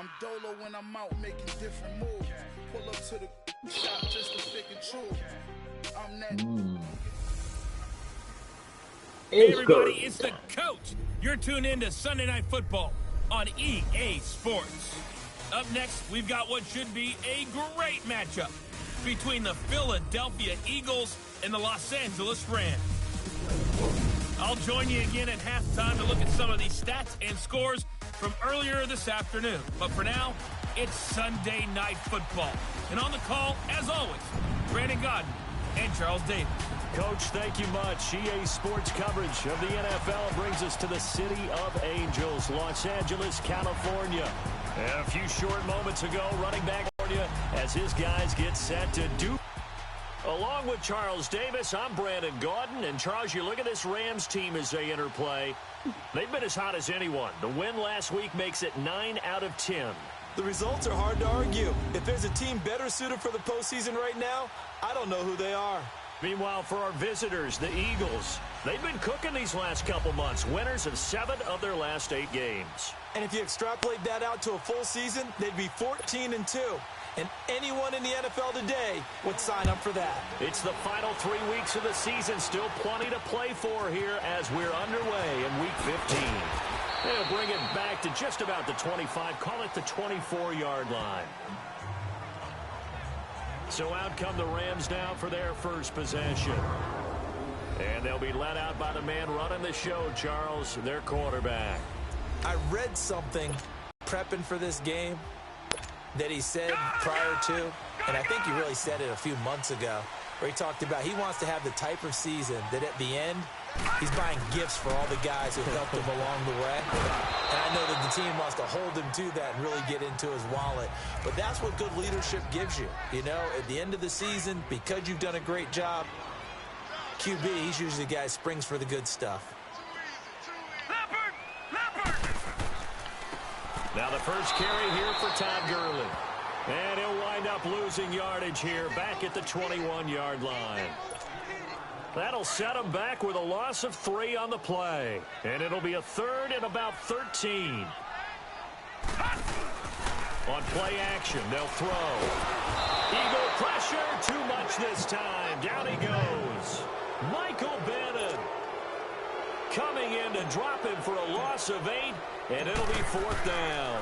I'm dolo when I'm out making different moves. Pull up to the shop just to pick and choose. I'm that. Hey everybody, it's the coach. You're tuned in to Sunday Night Football on EA Sports. Up next, we've got what should be a great matchup between the Philadelphia Eagles and the Los Angeles Rams. I'll join you again at halftime to look at some of these stats and scores from earlier this afternoon. But for now, it's Sunday Night Football. And on the call, as always, Brandon Godden and Charles Davis. Coach, thank you much. EA Sports coverage of the NFL brings us to the City of Angels, Los Angeles, California. And a few short moments ago, running back as his guys get set to do. Along with Charles Davis, I'm Brandon Gaudin. And Charles, you look at this Rams team as they enter play. They've been as hot as anyone. The win last week makes it 9 out of 10. The results are hard to argue. If there's a team better suited for the postseason right now, I don't know who they are. Meanwhile, for our visitors, the Eagles, they've been cooking these last couple months. Winners of 7 of their last 8 games. And if you extrapolate that out to a full season, they'd be 14-2. And anyone in the NFL today would sign up for that. It's the final 3 weeks of the season. Still plenty to play for here as we're underway in Week 15. They'll bring it back to just about the 25. Call it the 24-yard line. So out come the Rams now for their first possession. And they'll be led out by the man running the show, Charles, their quarterback. I read something prepping for this game that he said prior to, and I think he really said it a few months ago, where he talked about he wants to have the type of season that at the end, he's buying gifts for all the guys who helped him along the way. And I know that the team wants to hold him to that and really get into his wallet. But that's what good leadership gives you. You know, at the end of the season, because you've done a great job, QB, he's usually the guy who springs for the good stuff. Now the first carry here for Todd Gurley. And he'll wind up losing yardage here back at the 21-yard line. That'll set him back with a loss of 3 on the play. And it'll be a 3rd and about 13. On play action, they'll throw. Eagle pressure, too much this time. Down he goes. Michael Bannon coming in to drop him for a loss of 8, and it'll be 4th down.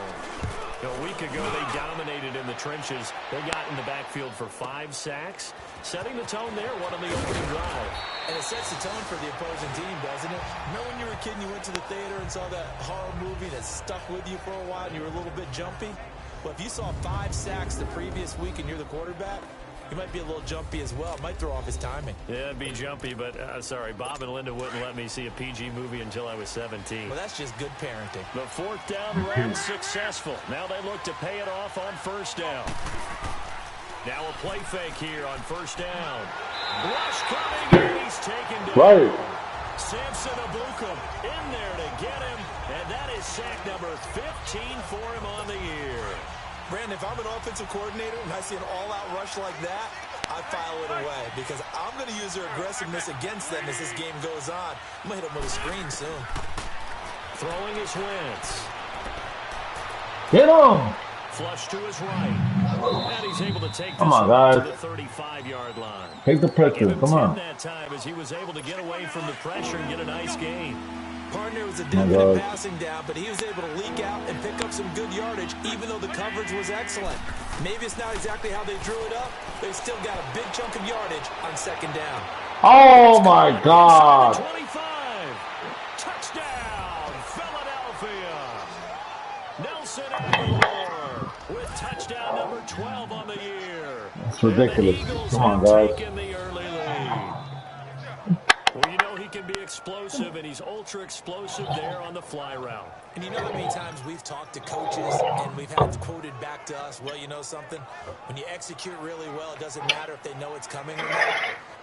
A week ago, they dominated in the trenches. They got in the backfield for 5 sacks, setting the tone there, one on the opening drive. And it sets the tone for the opposing team, doesn't it? Remember when you were a kid and you went to the theater and saw that horror movie that stuck with you for a while and you were a little bit jumpy? Well, if you saw 5 sacks the previous week and you're the quarterback, he might be a little jumpy as well. Might throw off his timing. Yeah, it'd be jumpy, but sorry, Bob and Linda wouldn't let me see a PG movie until I was 17. Well, that's just good parenting. The 4th down run successful. Now they look to pay it off on 1st down. Now a play fake here on 1st down. Rush coming in. He's taken down. Right. Samson Abukum in there to get him, and that is sack number 15 for him on the year. Brandon, if I'm an offensive coordinator and I see an all-out rush like that, I file it away because I'm going to use their aggressiveness against them as this game goes on. I'm going to hit them with a screen soon. Throwing his Wentz. Get him! Flush to his right. And he's able to take this to the 35-yard line. Take the pressure. Come on. That time as he was able to get away from the pressure and get a nice gain. Partner was a definite passing down, but he was able to leak out and pick up some good yardage, even though the coverage was excellent. Maybe it's not exactly how they drew it up, but they still got a big chunk of yardage on 2nd down. Oh, my God. 25. Touchdown, Philadelphia. Nelson Aguilar with touchdown number 12 on the year. That's ridiculous. Come on, guys. The early lead. Well, you know he can be explosive, and he's ultra-explosive there on the fly route. And you know how many times we've talked to coaches and we've had quoted back to us, well, you know something? When you execute really well, it doesn't matter if they know it's coming or not.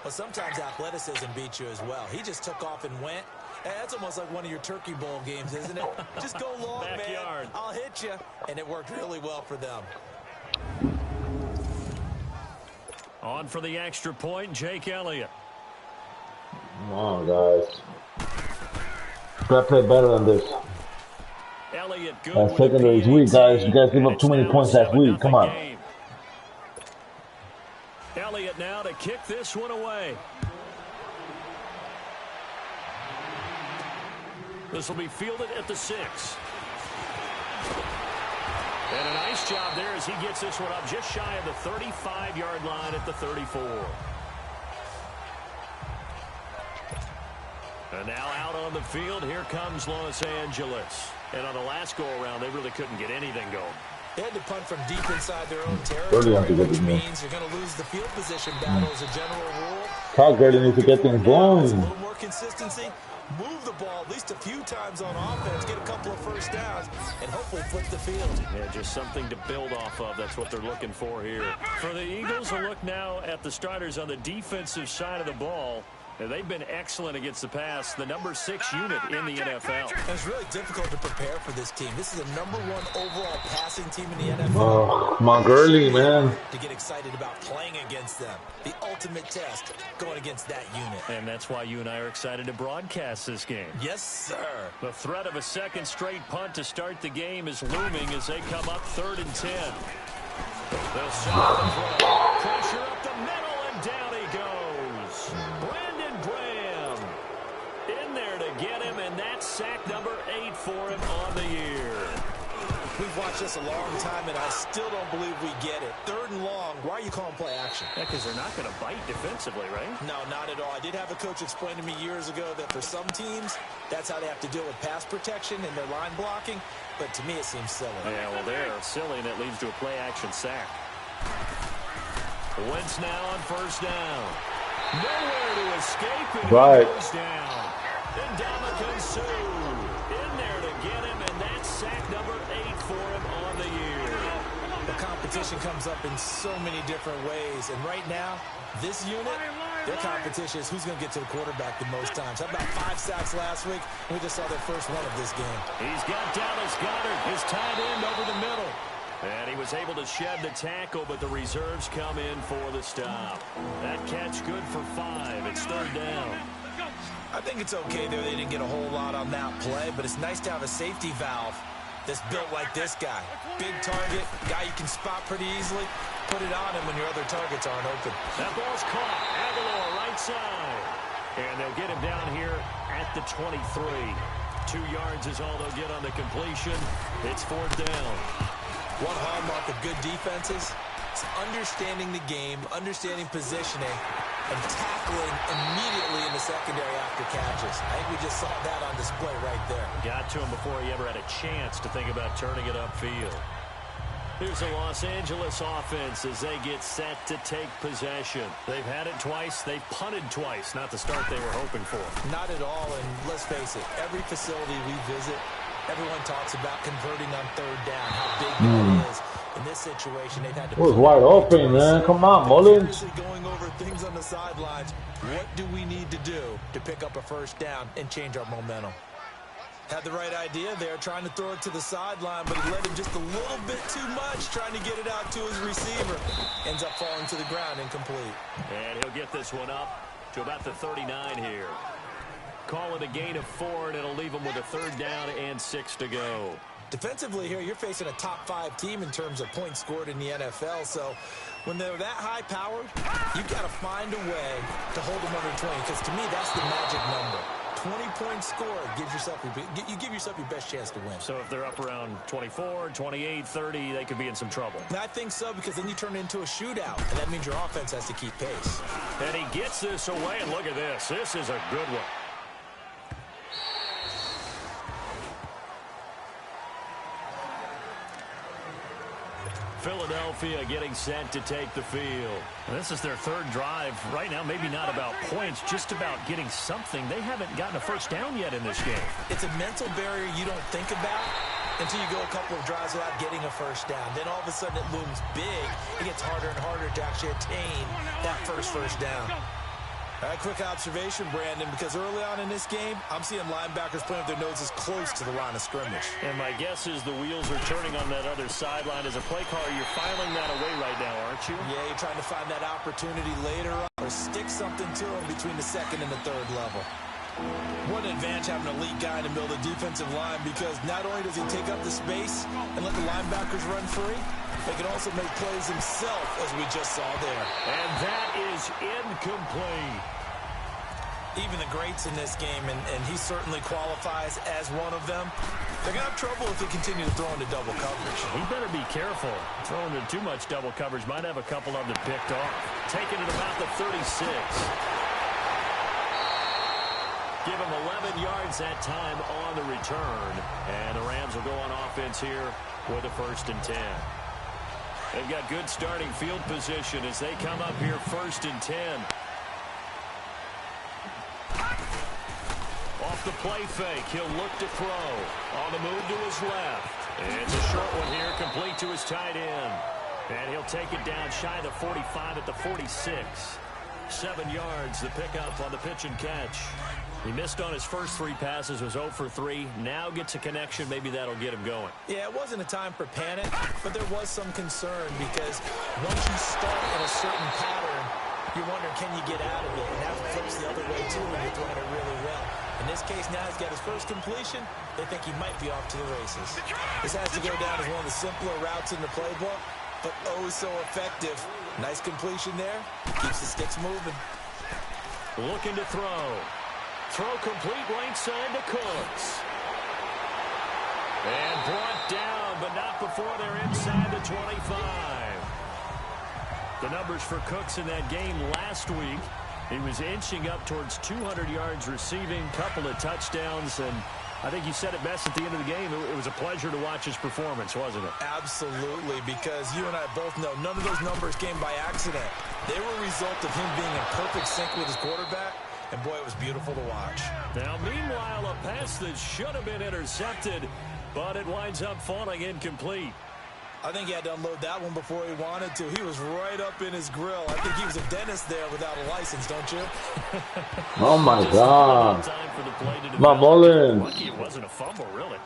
But sometimes athleticism beats you as well. He just took off and went. And that's almost like one of your Turkey Bowl games, isn't it? Just go long, Backyard. man. I'll hit you. And it worked really well for them. On for the extra point, Jake Elliott. Come on, guys. Gotta play better than this. Elliott Elliott good That with secondary's a weak, guys. You guys PAT, gave and up it's too many now a points last week. 7-0 Come on. game. Elliott now to kick this one away. This will be fielded at the 6. And a nice job there as he gets this one up just shy of the 35-yard line at the 34. And now out on the field, here comes Los Angeles. And on the last go-around, they really couldn't get anything going. They had to punt from deep inside their own territory, which means you're going to lose the field position battle as a general rule. Todd Gurley needs to get things A going. little more consistency. Move the ball at least a few times on offense, get a couple of first downs, and hopefully flip the field. Yeah, just something to build off of. That's what they're looking for here. For the Eagles, a look now at the starters on the defensive side of the ball. They've been excellent against the pass, the number 6 unit in the NFL. And it's really difficult to prepare for this team. This is the number 1 overall passing team in the NFL. Oh, come on, Gurley, man. To get excited about playing against them. The ultimate test going against that unit. And that's why you and I are excited to broadcast this game. Yes, sir. The threat of a second straight punt to start the game is looming as they come up 3rd and 10. They'll start the throw. Pressure up the middle, and down he goes. Brandon Graham in there to get him, and that's sack number 8 for him on the year. We've watched this a long time, and I still don't believe we get it. 3rd and long. Why are you calling play action? Yeah, because they're not going to bite defensively, right? No, not at all. I did have a coach explain to me years ago that for some teams, that's how they have to deal with pass protection and their line blocking. But to me, it seems silly. Yeah, well, they're silly, and it leads to a play-action sack. Wentz now on 1st down. Nowhere to escape, and he goes down. And Ndamukong Suh in there to get him, and that's sack number 8 for him on the year. The competition comes up in so many different ways, and right now, this unit, their competition is who's going to get to the quarterback the most times. How about 5 sacks last week? We just saw their first one of this game. He's got Dallas Goedert, his tight end, over the middle. And he was able to shed the tackle, but the reserves come in for the stop. That catch good for 5. It's 3rd down. I think it's okay there. They didn't get a whole lot on that play, but it's nice to have a safety valve that's built like this guy. Big target, guy you can spot pretty easily. Put it on him when your other targets aren't open. That ball's caught. Aguilar right side. And they'll get him down here at the 23. 2 yards is all they'll get on the completion. It's 4th down. One hallmark of good defenses is understanding the game, understanding positioning, and tackling immediately in the secondary after catches. I think we just saw that on display right there. Got to him before he ever had a chance to think about turning it upfield. Here's the Los Angeles offense as they get set to take possession. They've had it twice. They've punted twice. Not the start they were hoping for. Not at all, and let's face it, every facility we visit, everyone talks about converting on 3rd down, how big that is. In this situation, they've had to... It was wide open, man. Come on, Mullins. Going over things on the sidelines. What do we need to do to pick up a 1st down and change our momentum? Had the right idea there, trying to throw it to the sideline, but he let him just a little bit too much, trying to get it out to his receiver. Ends up falling to the ground, incomplete. And he'll get this one up to about the 39 here. Call it a gain of 4, and it'll leave him with a 3rd down and 6 to go. Defensively here, you're facing a top 5 team in terms of points scored in the NFL, so when they're that high-powered, you've got to find a way to hold them under 20, because to me, that's the magic number. 20 points scored, you give yourself your best chance to win. So if they're up around 24, 28, 30, they could be in some trouble. I think so, because then you turn it into a shootout, and that means your offense has to keep pace. And he gets this away, and look at this. This is a good one. Philadelphia getting set to take the field. This is their 3rd drive. Right now, maybe not about points, just about getting something. They haven't gotten a 1st down yet in this game. It's a mental barrier you don't think about until you go a couple of drives without getting a 1st down. Then all of a sudden it looms big. It gets harder and harder to actually attain that first down. All right, quick observation, Brandon, because early on in this game, I'm seeing linebackers playing with their noses close to the line of scrimmage. And my guess is the wheels are turning on that other sideline. As a play caller, you're filing that away right now, aren't you? Yeah, you're trying to find that opportunity later on or stick something to them between the 2nd and the 3rd level. What an advantage having an elite guy in the middle of the defensive line, because not only does he take up the space and let the linebackers run free, he can also make plays himself, as we just saw there. And that is incomplete. Even the greats in this game, and he certainly qualifies as one of them, they're going to have trouble if they continue to throw into double coverage. He better be careful. Throwing into too much double coverage might have a couple of them picked off. Taking it about the 36. Give him 11 yards that time on the return. And the Rams will go on offense here with a 1st and 10. They've got good starting field position as they come up here 1st and 10. Off the play fake, he'll look to throw. On the move to his left. It's a short one here, complete to his tight end. And he'll take it down shy of the 45 at the 46. 7 yards, the pickup on the pitch and catch. He missed on his first 3 passes, was 0 for 3. Now gets a connection. Maybe that'll get him going. Yeah, it wasn't a time for panic, but there was some concern because once you start in a certain pattern, you're wondering, can you get out of it? And that flips the other way, too, when you're throwing it really well. In this case, now he's got his first completion. They think he might be off to the races. This has to go down as one of the simpler routes in the playbook, but oh so effective. Nice completion there. Keeps the sticks moving. Looking to throw. Throw complete right side to Cooks. And brought down, but not before they're inside the 25. The numbers for Cooks in that game last week. He was inching up towards 200 yards receiving, couple of touchdowns, and I think you said it best at the end of the game. It was a pleasure to watch his performance, wasn't it? Absolutely, because you and I both know none of those numbers came by accident. They were a result of him being in perfect sync with his quarterback, and boy, it was beautiful to watch. Now, meanwhile, a pass that should have been intercepted, but it winds up falling incomplete. I think he had to unload that one before he wanted to. He was right up in his grill. I think he was a dentist there without a license, don't you? Oh, my God. Mullins. Lucky it wasn't a fumble, really.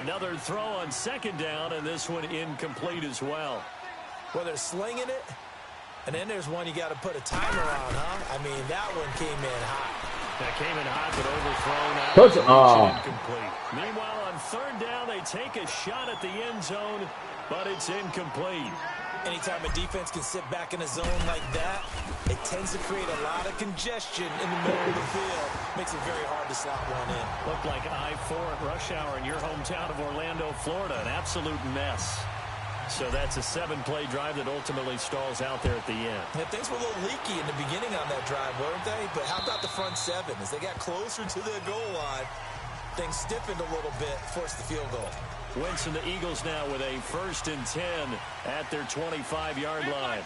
Another throw on 2nd down, and this one incomplete as well. Well, they're slinging it, and then there's one you got to put a timer on, huh? I mean, that one came in hot. That came in hot, but overthrown out. Incomplete. Meanwhile, on 3rd down, they take a shot at the end zone, but it's incomplete. Anytime a defense can sit back in a zone like that, it tends to create a lot of congestion in the middle of the field. Makes it very hard to slot one in. Looked like I-4 at rush hour in your hometown of Orlando, Florida. An absolute mess. So that's a 7-play drive that ultimately stalls out there at the end. Yeah, things were a little leaky in the beginning on that drive, weren't they? But how about the front 7? As they got closer to the goal line, things stiffened a little bit, forced the field goal. Wentz and the Eagles now with a 1st and 10 at their 25-yard line.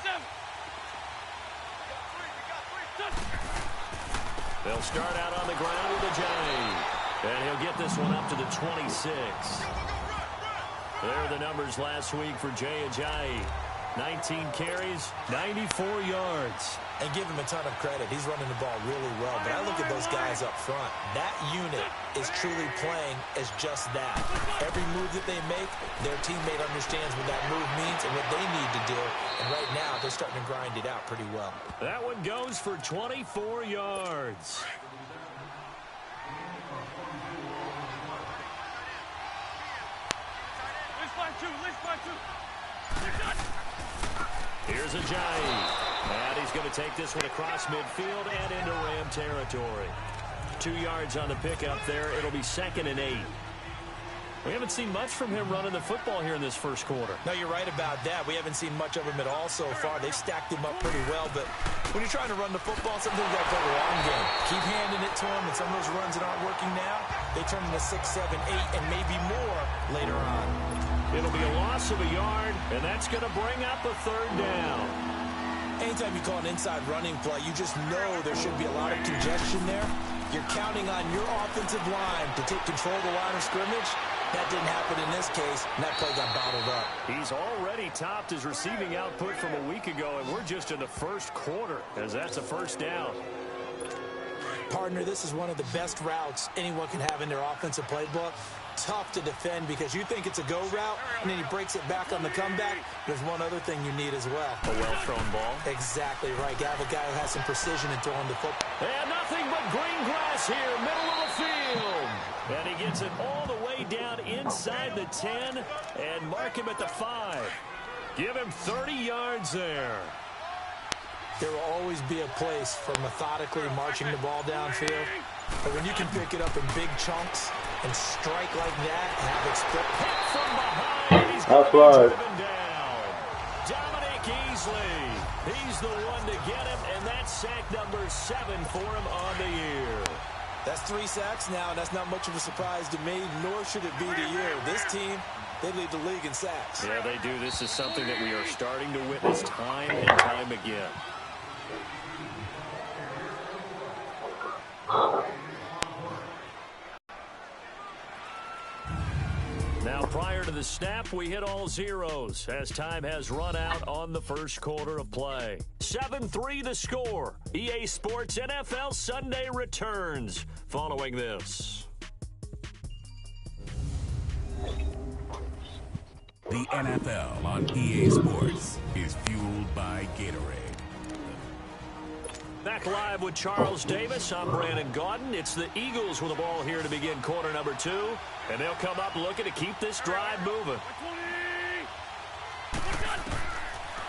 They'll start out on the ground with Ajayi. And he'll get this one up to the 26. There are the numbers last week for Jay Ajayi. 19 carries, 94 yards. And give him a ton of credit. He's running the ball really well. But I look at those guys up front. That unit is truly playing as just that. Every move that they make, their teammate understands what that move means and what they need to do. And right now, they're starting to grind it out pretty well. That one goes for 24 yards. Here's Ajayi. And he's going to take this one across midfield and into Ram territory. 2 yards on the pickup there. It'll be 2nd and 8. We haven't seen much from him running the football here in this first quarter. No, you're right about that. We haven't seen much of him at all so far. They've stacked him up pretty well, but when you're trying to run the football, sometimes you got to play the long game. Keep handing it to him, and some of those runs that aren't working now, they turn into 6, 7, 8, and maybe more later on. It'll be a loss of a yard, and that's going to bring up a 3rd down. Anytime you call an inside running play, you just know there should be a lot of congestion there. You're counting on your offensive line to take control of the line of scrimmage. That didn't happen in this case, and that play got bottled up. He's already topped his receiving output from a week ago, and we're just in the first quarter, as that's a 1st down. Partner, this is one of the best routes anyone can have in their offensive playbook. tough to defend because you think it's a go route, and then he breaks it back on the comeback. There's one other thing you need as well. A well-thrown ball. Exactly right. You have a guy who has some precision in throwing the football. And nothing but green grass here, middle of the field. And he gets it all the way down inside the 10 and mark him at the 5. Give him 30 yards there. There will always be a place for methodically marching the ball downfield. But when you can pick it up in big chunks and strike like that and have it split. Hit from behind. He's That's right. driven down. Dominic Easley. He's the one to get him, and that's sack number 7 for him on the year. That's 3 sacks now, and that's not much of a surprise to me, nor should it be to you. This team, they lead the league in sacks. Yeah, they do. This is something that we are starting to witness time and time again. Now, prior to the snap, we hit all zeros as time has run out on the first quarter of play. 7-3 the score. EA Sports NFL Sunday returns following this. The NFL on EA Sports is fueled by Gatorade. Back live with Charles Davis. I'm Brandon Gaudin. It's the Eagles with the ball here to begin quarter number 2. And they'll come up looking to keep this drive moving.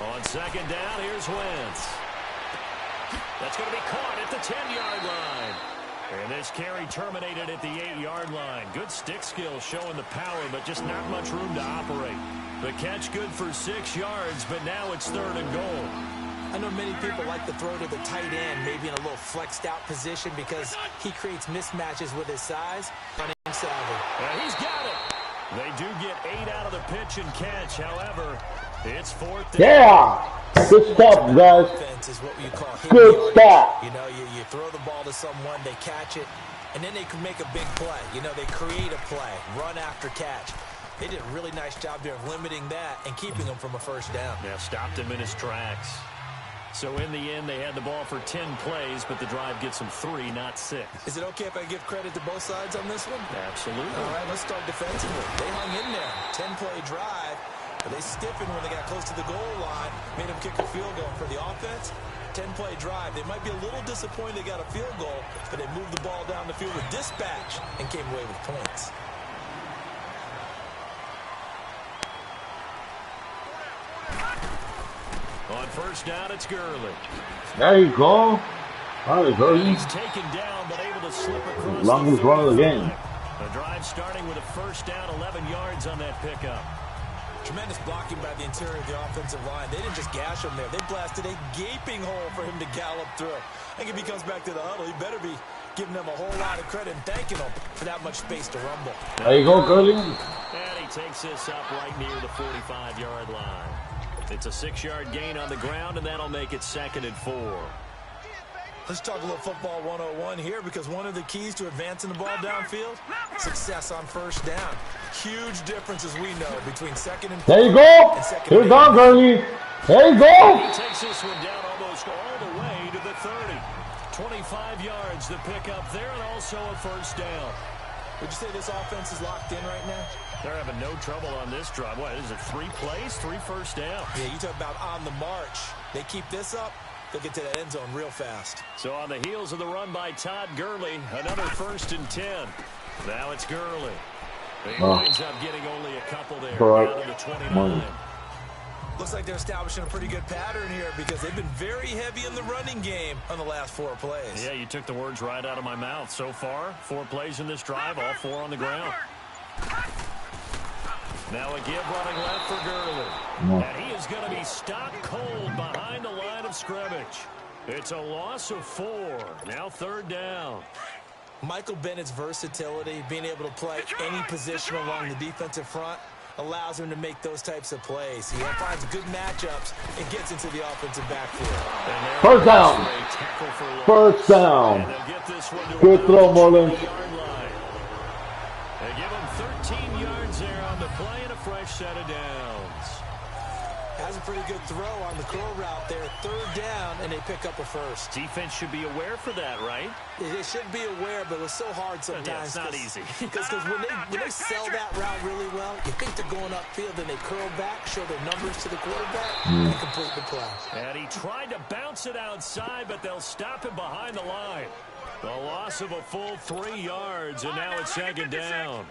On second down, here's Wentz. That's going to be caught at the 10-yard line. And this carry terminated at the 8-yard line. Good stick skill showing the power, but just not much room to operate. The catch good for 6 yards, but now it's 3rd and goal. I know many people like to throw to the tight end, maybe in a little flexed out position because he creates mismatches with his size. Running savvy. And he's got it. They do get 8 out of the pitch and catch. However, it's 4th down. Yeah! Good stuff, guys. Offense is what you call hit Good yardage. stuff. You know, you throw the ball to someone, they catch it, and then they can make a big play. You know, they create a play, run after catch. They did a really nice job there of limiting that and keeping him from a first down. Yeah, stopped him in his tracks. So in the end, they had the ball for 10 plays, but the drive gets them 3, not 6. Is it okay if I give credit to both sides on this one? Absolutely. All right, let's start defensively. They hung in there. 10-play drive, but they stiffened when they got close to the goal line, made them kick a field goal. For the offense, 10-play drive. They might be a little disappointed they got a field goal, but they moved the ball down the field with dispatch and came away with points. On first down, it's Gurley. There you go. There you go. He's taken down, but able to slip across Longest run of the game. The drive starting with a first down, 11 yards on that pickup. Tremendous blocking by the interior of the offensive line. They didn't just gash him there. They blasted a gaping hole for him to gallop through. I think if he comes back to the huddle, he better be giving them a whole lot of credit and thanking them for that much space to rumble. There you go, Gurley. And he takes this up right near the 45-yard line. It's a 6-yard gain on the ground, and that'll make it 2nd and 4. Let's talk a little football 101 here, because one of the keys to advancing the ball downfield, success on first down. Huge difference, as we know, between 2nd and 4. There you go. Here you go, Gurley. There you go. He takes this one down almost all the way to the 30. 25 yards to pick up there, and also a first down. Would you say this offense is locked in right now? They're having no trouble on this drive. What, is it 3 plays, 3 first downs? Yeah, you talk about on the march. They keep this up, they'll get to that end zone real fast. So on the heels of the run by Todd Gurley, another 1st and 10. Now it's Gurley. He winds up getting only a couple there. Down to the 29. Looks like they're establishing a pretty good pattern here because they've been very heavy in the running game on the last 4 plays. Yeah, you took the words right out of my mouth. So far, 4 plays in this drive, all 4 on the ground. Now a give running left for Gurley. And he is going to be stopped cold behind the line of scrimmage. It's a loss of 4. Now 3rd down. Michael Bennett's versatility, being able to play any position along the defensive front, allows him to make those types of plays. He finds good matchups and gets into the offensive backfield. First down. First down. Good throw, Mullins. They give him 13 yards there on the play and a fresh set of downs. Has a pretty good throw on the curl route there. Third down, and they pick up a first. Defense should be aware for that, right? They should be aware, but it's so hard sometimes. Yeah, it's not easy. Because when they sell that route really well, you think they're going upfield, and they curl back, show their numbers to the quarterback, and complete the play. And he tried to bounce it outside, but they'll stop him behind the line. The loss of a full 3 yards, and now it's second down.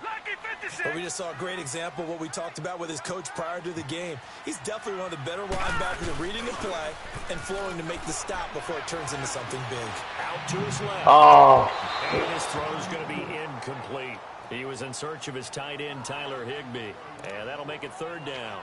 Well, we just saw a great example of what we talked about with his coach prior to the game. He's definitely one of the better linebackers at reading a play and flowing to make the stop before it turns into something big. Out to his left. Oh. And his throw's going to be incomplete. He was in search of his tight end, Tyler Higbee. And that'll make it third down.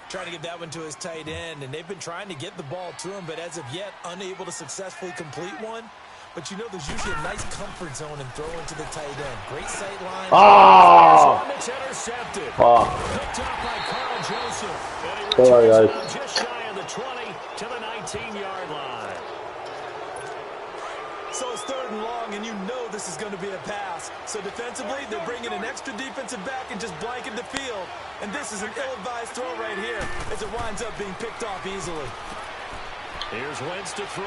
Trying to get that one to his tight end, and they've been trying to get the ball to him, but as of yet, unable to successfully complete one. But you know there's usually a nice comfort zone in throwing to the tight end. Great sight line. Oh! It's intercepted. Oh. Picked up by Carl Joseph. And he Sorry, returns guys. it just shy of the 20 to the 19-yard line. So it's third and long, and you know this is going to be a pass. So defensively, they're bringing an extra defensive back and just blanket the field. And this is an ill-advised throw right here as it winds up being picked off easily. Here's Wentz to throw.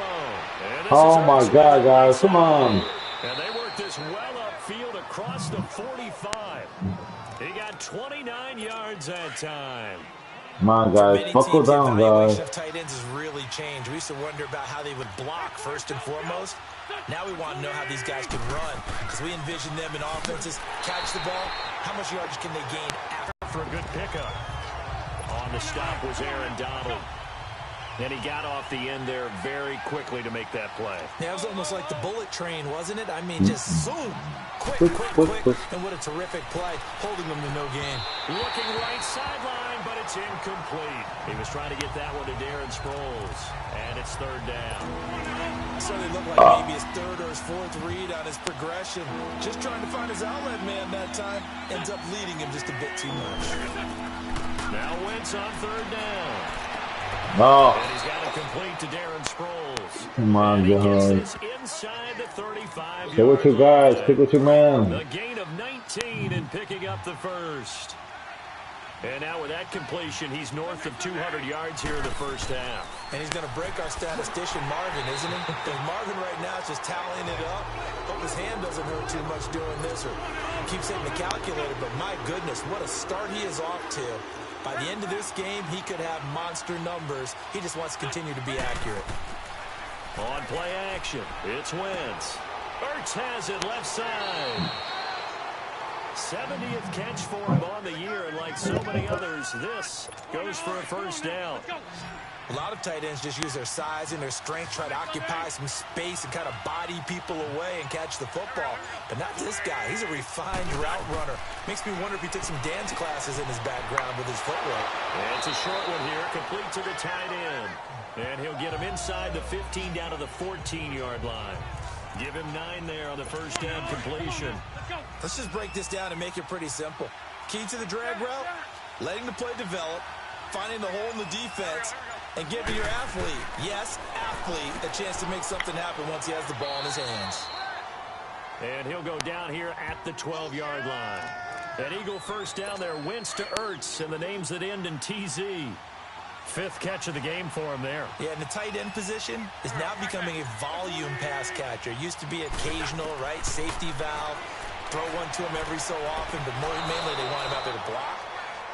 Oh, my God, guys. Come on. And they work this well upfield across the 45. He got 29 yards that time. Come on, guys. Buckle down, guys. Of tight ends has really changed. We used to wonder about how they would block first and foremost. Now we want to know how these guys can run because we envision them in offenses catch the ball. How much yardage can they gain after? For a good pickup. On the stop was Aaron Donald. And he got off the end there very quickly to make that play. Yeah, it was almost like the bullet train, wasn't it? I mean, just zoom. Quick. And what a terrific play, holding them to no gain. Looking right sideline, but it's incomplete. He was trying to get that one to Darren Sproles. And it's third down. So they look like maybe his third or his fourth read on his progression. Just trying to find his outlet man that time. Ends up leading him just a bit too much. Now Wentz on third down. Oh. And he's got it complete to Darren Sproles. Come on, guys. Inside the 35. Pick with your guys. Pick with your man. The gain of 19 and picking up the first. And now with that completion, he's north of 200 yards here in the first half. And he's going to break our statistician, Marvin, isn't he? Because Marvin right now is just tallying it up. Hope his hand doesn't hurt too much doing this or keeps hitting the calculator. But my goodness, what a start he is off to. By the end of this game, he could have monster numbers. He just wants to continue to be accurate. On play action, it's Wentz. Ertz has it left side. 70th catch for him on the year, and like so many others, this goes for a first down. A lot of tight ends just use their size and their strength, try to occupy some space and kind of body people away and catch the football. But not this guy. He's a refined route runner. Makes me wonder if he took some dance classes in his background with his footwork. And it's a short one here, complete to the tight end. And he'll get him inside the 15 down to the 14-yard line. Give him 9 there on the first down completion. Let's just break this down and make it pretty simple. Key to the drag route, letting the play develop, finding the hole in the defense, and giving your athlete, yes, athlete, a chance to make something happen once he has the ball in his hands. And he'll go down here at the 12-yard line. An Eagle first down there, Wentz to Ertz, and the names that end in TZ. 5th catch of the game for him there. Yeah, and the tight end position is now becoming a volume pass catcher. Used to be occasional, right, safety valve, throw one to him every so often, but mainly they want him out there to block.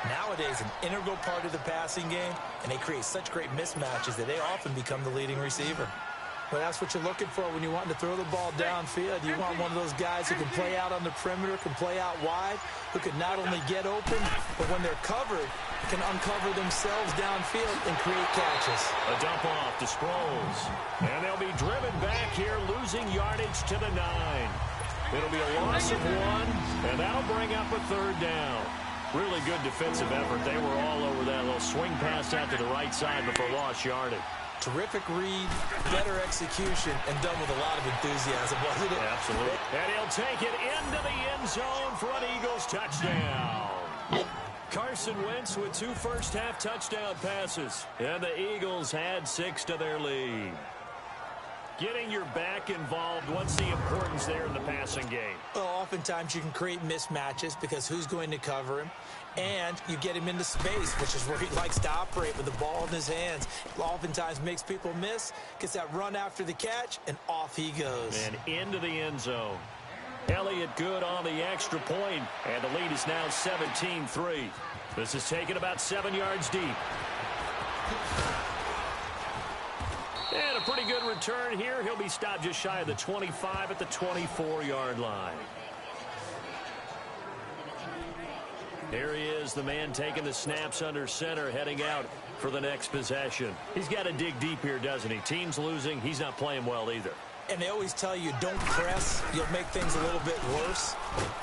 Nowadays, an integral part of the passing game, and they create such great mismatches that they often become the leading receiver. Well, that's what you're looking for when you want to throw the ball downfield. You want one of those guys who can play out on the perimeter, can play out wide, who can not only get open, but when they're covered, can uncover themselves downfield and create catches. A dump off to Sproles. And they'll be driven back here, losing yardage to the 9. It'll be a loss of 1, and that'll bring up a third down. Really good defensive effort. They were all over that little swing pass out to the right side before lost yardage. Terrific read, better execution, and done with a lot of enthusiasm, wasn't it? Absolutely. And he'll take it into the end zone for an Eagles touchdown. Carson Wentz with 2 first-half touchdown passes. And the Eagles had 6 to their lead. Getting your back involved, what's the importance there in the passing game? Well, oftentimes you can create mismatches because who's going to cover him? And you get him into space, which is where he likes to operate with the ball in his hands. Oftentimes makes people miss, gets that run after the catch, and off he goes. And into the end zone. Elliott good on the extra point, and the lead is now 17-3. This is taken about 7 yards deep. And a pretty good return here. He'll be stopped just shy of the 25 at the 24-yard line. Here he is, the man taking the snaps under center, heading out for the next possession. He's got to dig deep here, doesn't he? Team's losing. He's not playing well either. And they always tell you, don't press. You'll make things a little bit worse.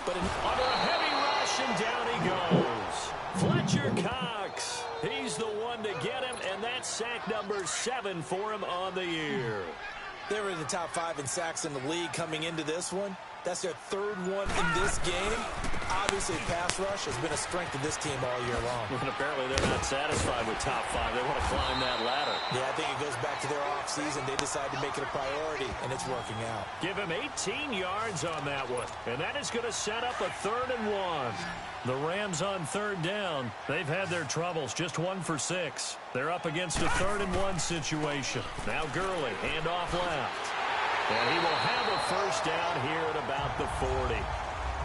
But under a heavy rush, and down he goes. Fletcher Cox. He's the one to get him, and that's sack number 7 for him on the year. They were in the top 5 in sacks in the league coming into this one. That's their 3rd one in this game. Obviously, pass rush has been a strength of this team all year long. And apparently they're not satisfied with top 5. They want to climb that ladder. Yeah, I think it goes back to their offseason. They decided to make it a priority, and it's working out. Give him 18 yards on that one. And that is going to set up a 3rd and 1. The Rams on 3rd down. They've had their troubles, just 1 for 6. They're up against a 3rd and 1 situation. Now Gurley, handoff left. And he will have a first down here at about the 40.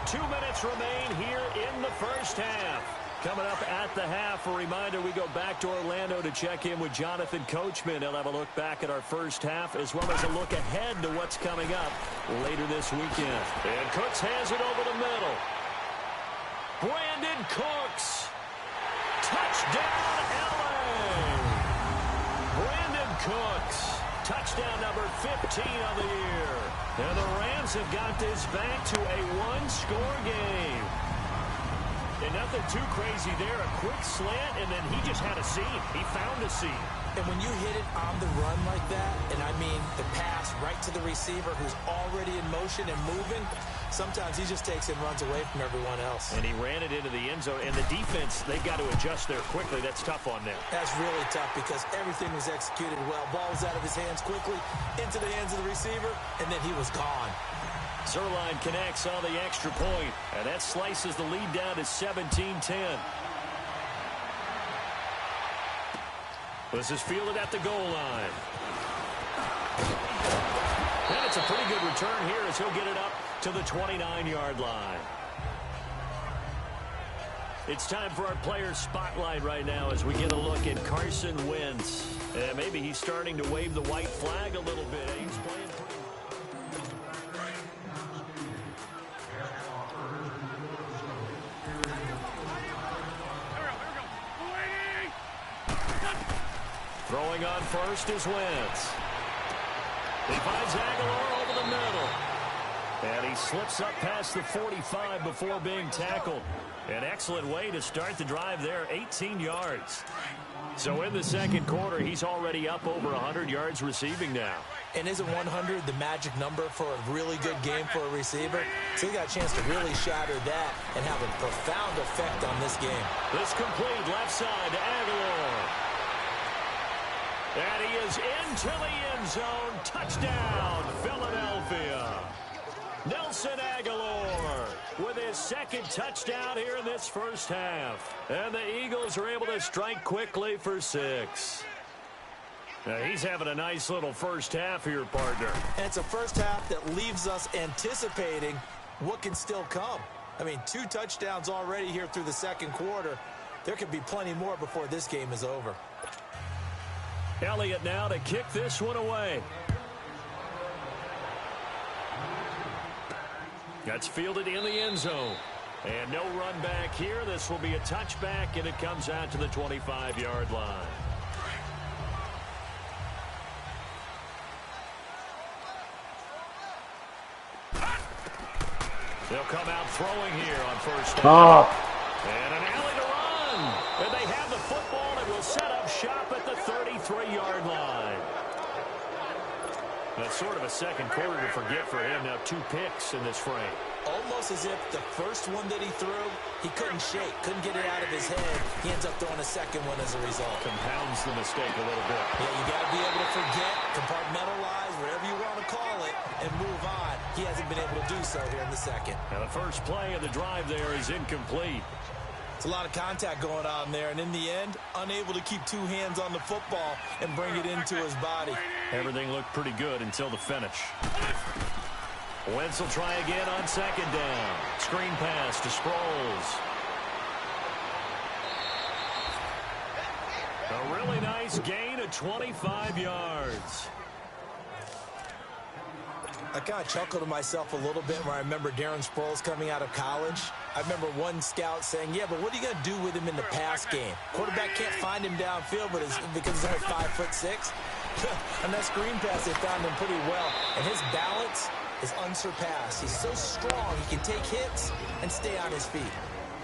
2 minutes remain here in the first half. Coming up at the half, a reminder, we go back to Orlando to check in with Jonathan Coachman. He'll have a look back at our first half as well as a look ahead to what's coming up later this weekend. And Cooks has it over the middle. Brandon Cooks. Touchdown, LA. Brandon Cooks. Touchdown number 15 on the year. And the Rams have got this back to a 1-score game. And nothing too crazy there. A quick slant, and then he just had a seam. He found a seam. And when you hit it on the run like that, and I mean the pass right to the receiver who's already in motion and moving, sometimes he just takes and runs away from everyone else. And he ran it into the end zone. And the defense, they've got to adjust there quickly. That's tough on them. That's really tough because everything was executed well. Ball was out of his hands quickly, into the hands of the receiver, and then he was gone. Zerline connects on the extra point, and that slices the lead down to 17-10. This is fielded at the goal line. And it's a pretty good return here as he'll get it up to the 29-yard line. It's time for our player spotlight right now as we get a look at Carson Wentz. And maybe he's starting to wave the white flag a little bit. He's playing pretty Throwing on first is Wentz. He finds Aguilar over the middle. And he slips up past the 45 before being tackled. An excellent way to start the drive there, 18 yards. So in the second quarter, he's already up over 100 yards receiving now. And isn't 100 the magic number for a really good game for a receiver? So he got a chance to really shatter that and have a profound effect on this game. This complete left side to Aguilar. And he is into the end zone. Touchdown, Philadelphia. Nelson Aguilar with his second touchdown here in this first half. And the Eagles are able to strike quickly for 6. Now he's having a nice little first half here, partner. And it's a first half that leaves us anticipating what can still come. I mean, 2 touchdowns already here through the second quarter. There could be plenty more before this game is over. Elliott now to kick this one away. That's fielded in the end zone. And no run back here. This will be a touchback, and it comes out to the 25-yard line. They'll come out throwing here on first down. And an alley to run. And they have the football and will set up shop at the 33-yard line. That's sort of a second quarter to forget for him. Now 2 picks in this frame. Almost as if the first one that he threw, he couldn't shake, couldn't get it out of his head. He ends up throwing a second one as a result. Compounds the mistake a little bit. Yeah, you got to be able to forget, compartmentalize, whatever you want and move on. He hasn't been able to do so here in the second. And the first play of the drive there is incomplete. It's a lot of contact going on there, and in the end, unable to keep two hands on the football and bring it into his body. Everything looked pretty good until the finish. Wentz will try again on second down. Screen pass to Sproles. A really nice gain of 25 yards. I kind of chuckled to myself a little bit when I remember Darren Sproles coming out of college. I remember one scout saying, yeah, but what are you going to do with him in the pass game? Quarterback can't find him downfield because he's only 5'6". On that screen pass, they found him pretty well. And his balance is unsurpassed. He's so strong, he can take hits and stay on his feet.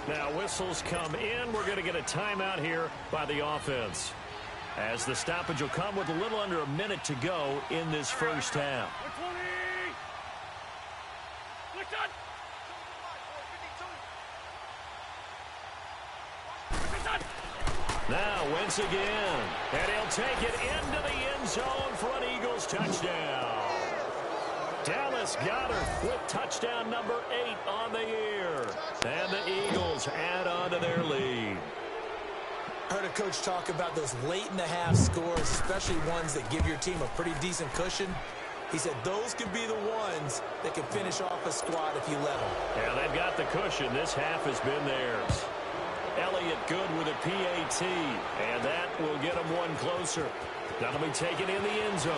Now whistles come in. We're going to get a timeout here by the offense, as the stoppage will come with a little under a minute to go in this first half. Now Wentz again, and he'll take it into the end zone for an Eagles touchdown. Dallas Goedert with touchdown number 8 on the year. And the Eagles add on to their lead. I heard a coach talk about those late-in-the-half scores, especially ones that give your team a pretty decent cushion. He said those could be the ones that can finish off a squad if you let them. Yeah, they've got the cushion. This half has been theirs. Elliott good with a PAT, and that will get him one closer. That'll be taken in the end zone.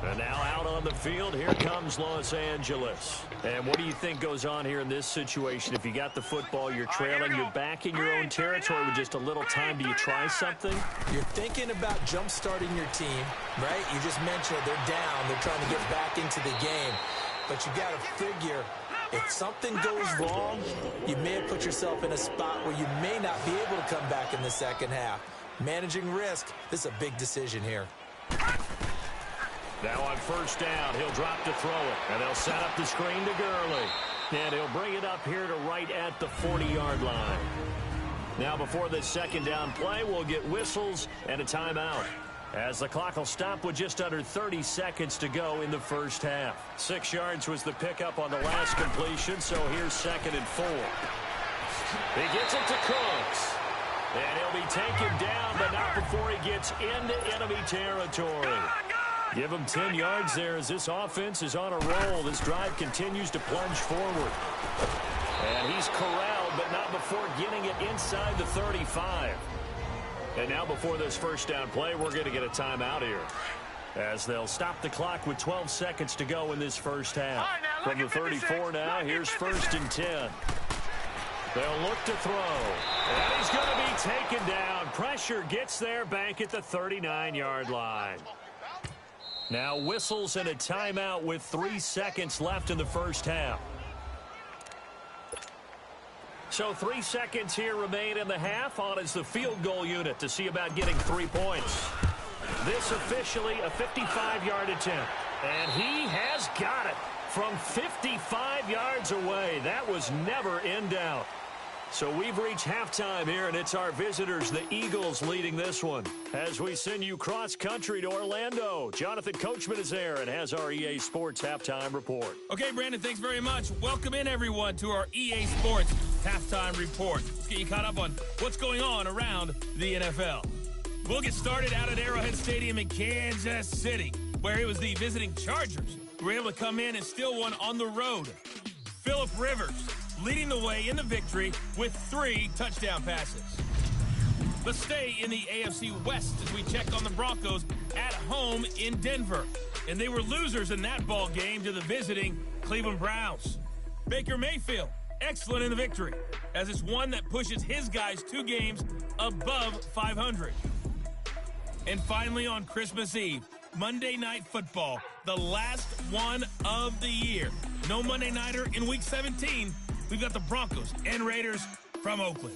And now out on the field, here comes Los Angeles. And what do you think goes on here in this situation? If you got the football, you're trailing, you're back in your own territory with just a little time. Do you try something? You're thinking about jump-starting your team, right? You just mentioned it. They're down. They're trying to get back into the game. But you got to figure, if something goes wrong, you may have put yourself in a spot where you may not be able to come back in the second half. Managing risk, this is a big decision here. Now on first down, he'll drop to throw it, and they'll set up the screen to Gurley. And he'll bring it up here to right at the 40-yard line. Now before this second down play, we'll get whistles and a timeout, as the clock will stop with just under 30 seconds to go in the first half. 6 yards was the pickup on the last completion, so here's 2nd and 4. He gets it to Cooks. And he'll be taken down, but not before he gets into enemy territory. Give him 10 yards there as this offense is on a roll. This drive continues to plunge forward. And he's corralled, but not before getting it inside the 35. And now before this first down play, we're going to get a timeout here, as they'll stop the clock with 12 seconds to go in this first half. From the 34 now, here's 1st and 10. They'll look to throw. And he's going to be taken down. Pressure gets there back at the 39-yard line. Now whistles and a timeout with 3 seconds left in the first half. So 3 seconds here remain in the half. On is the field goal unit to see about getting 3 points. This officially a 55-yard attempt. And he has got it from 55 yards away. That was never in doubt. So we've reached halftime here, and it's our visitors, the Eagles, leading this one. As we send you cross-country to Orlando, Jonathan Coachman is there and has our EA Sports Halftime Report. Okay, Brandon, thanks very much. Welcome in, everyone, to our EA Sports Halftime Report. Let's get you caught up on what's going on around the NFL. We'll get started out at Arrowhead Stadium in Kansas City, where it was the visiting Chargers who were able to come in and steal one on the road. Phillip Rivers leading the way in the victory with 3 touchdown passes. Let's stay in the AFC West as we check on the Broncos at home in Denver. And they were losers in that ball game to the visiting Cleveland Browns. Baker Mayfield, excellent in the victory, as it's one that pushes his guys 2 games above 500. And finally on Christmas Eve, Monday Night Football, the last one of the year. No Monday Nighter in Week 17. We've got the Broncos and Raiders from Oakland.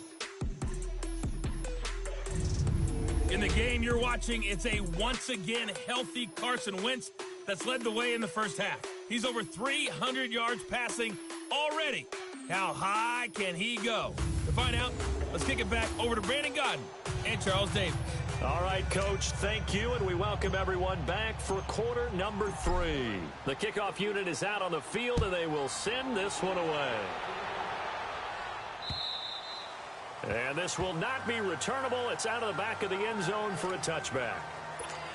In the game you're watching, it's a once-again healthy Carson Wentz that's led the way in the first half. He's over 300 yards passing already How high can he go? To find out, let's kick it back over to Brandon Godden and Charles Davis. All right, Coach, thank you, and we welcome everyone back for quarter number 3. The kickoff unit is out on the field, and they will send this one away. And this will not be returnable. It's out of the back of the end zone for a touchback.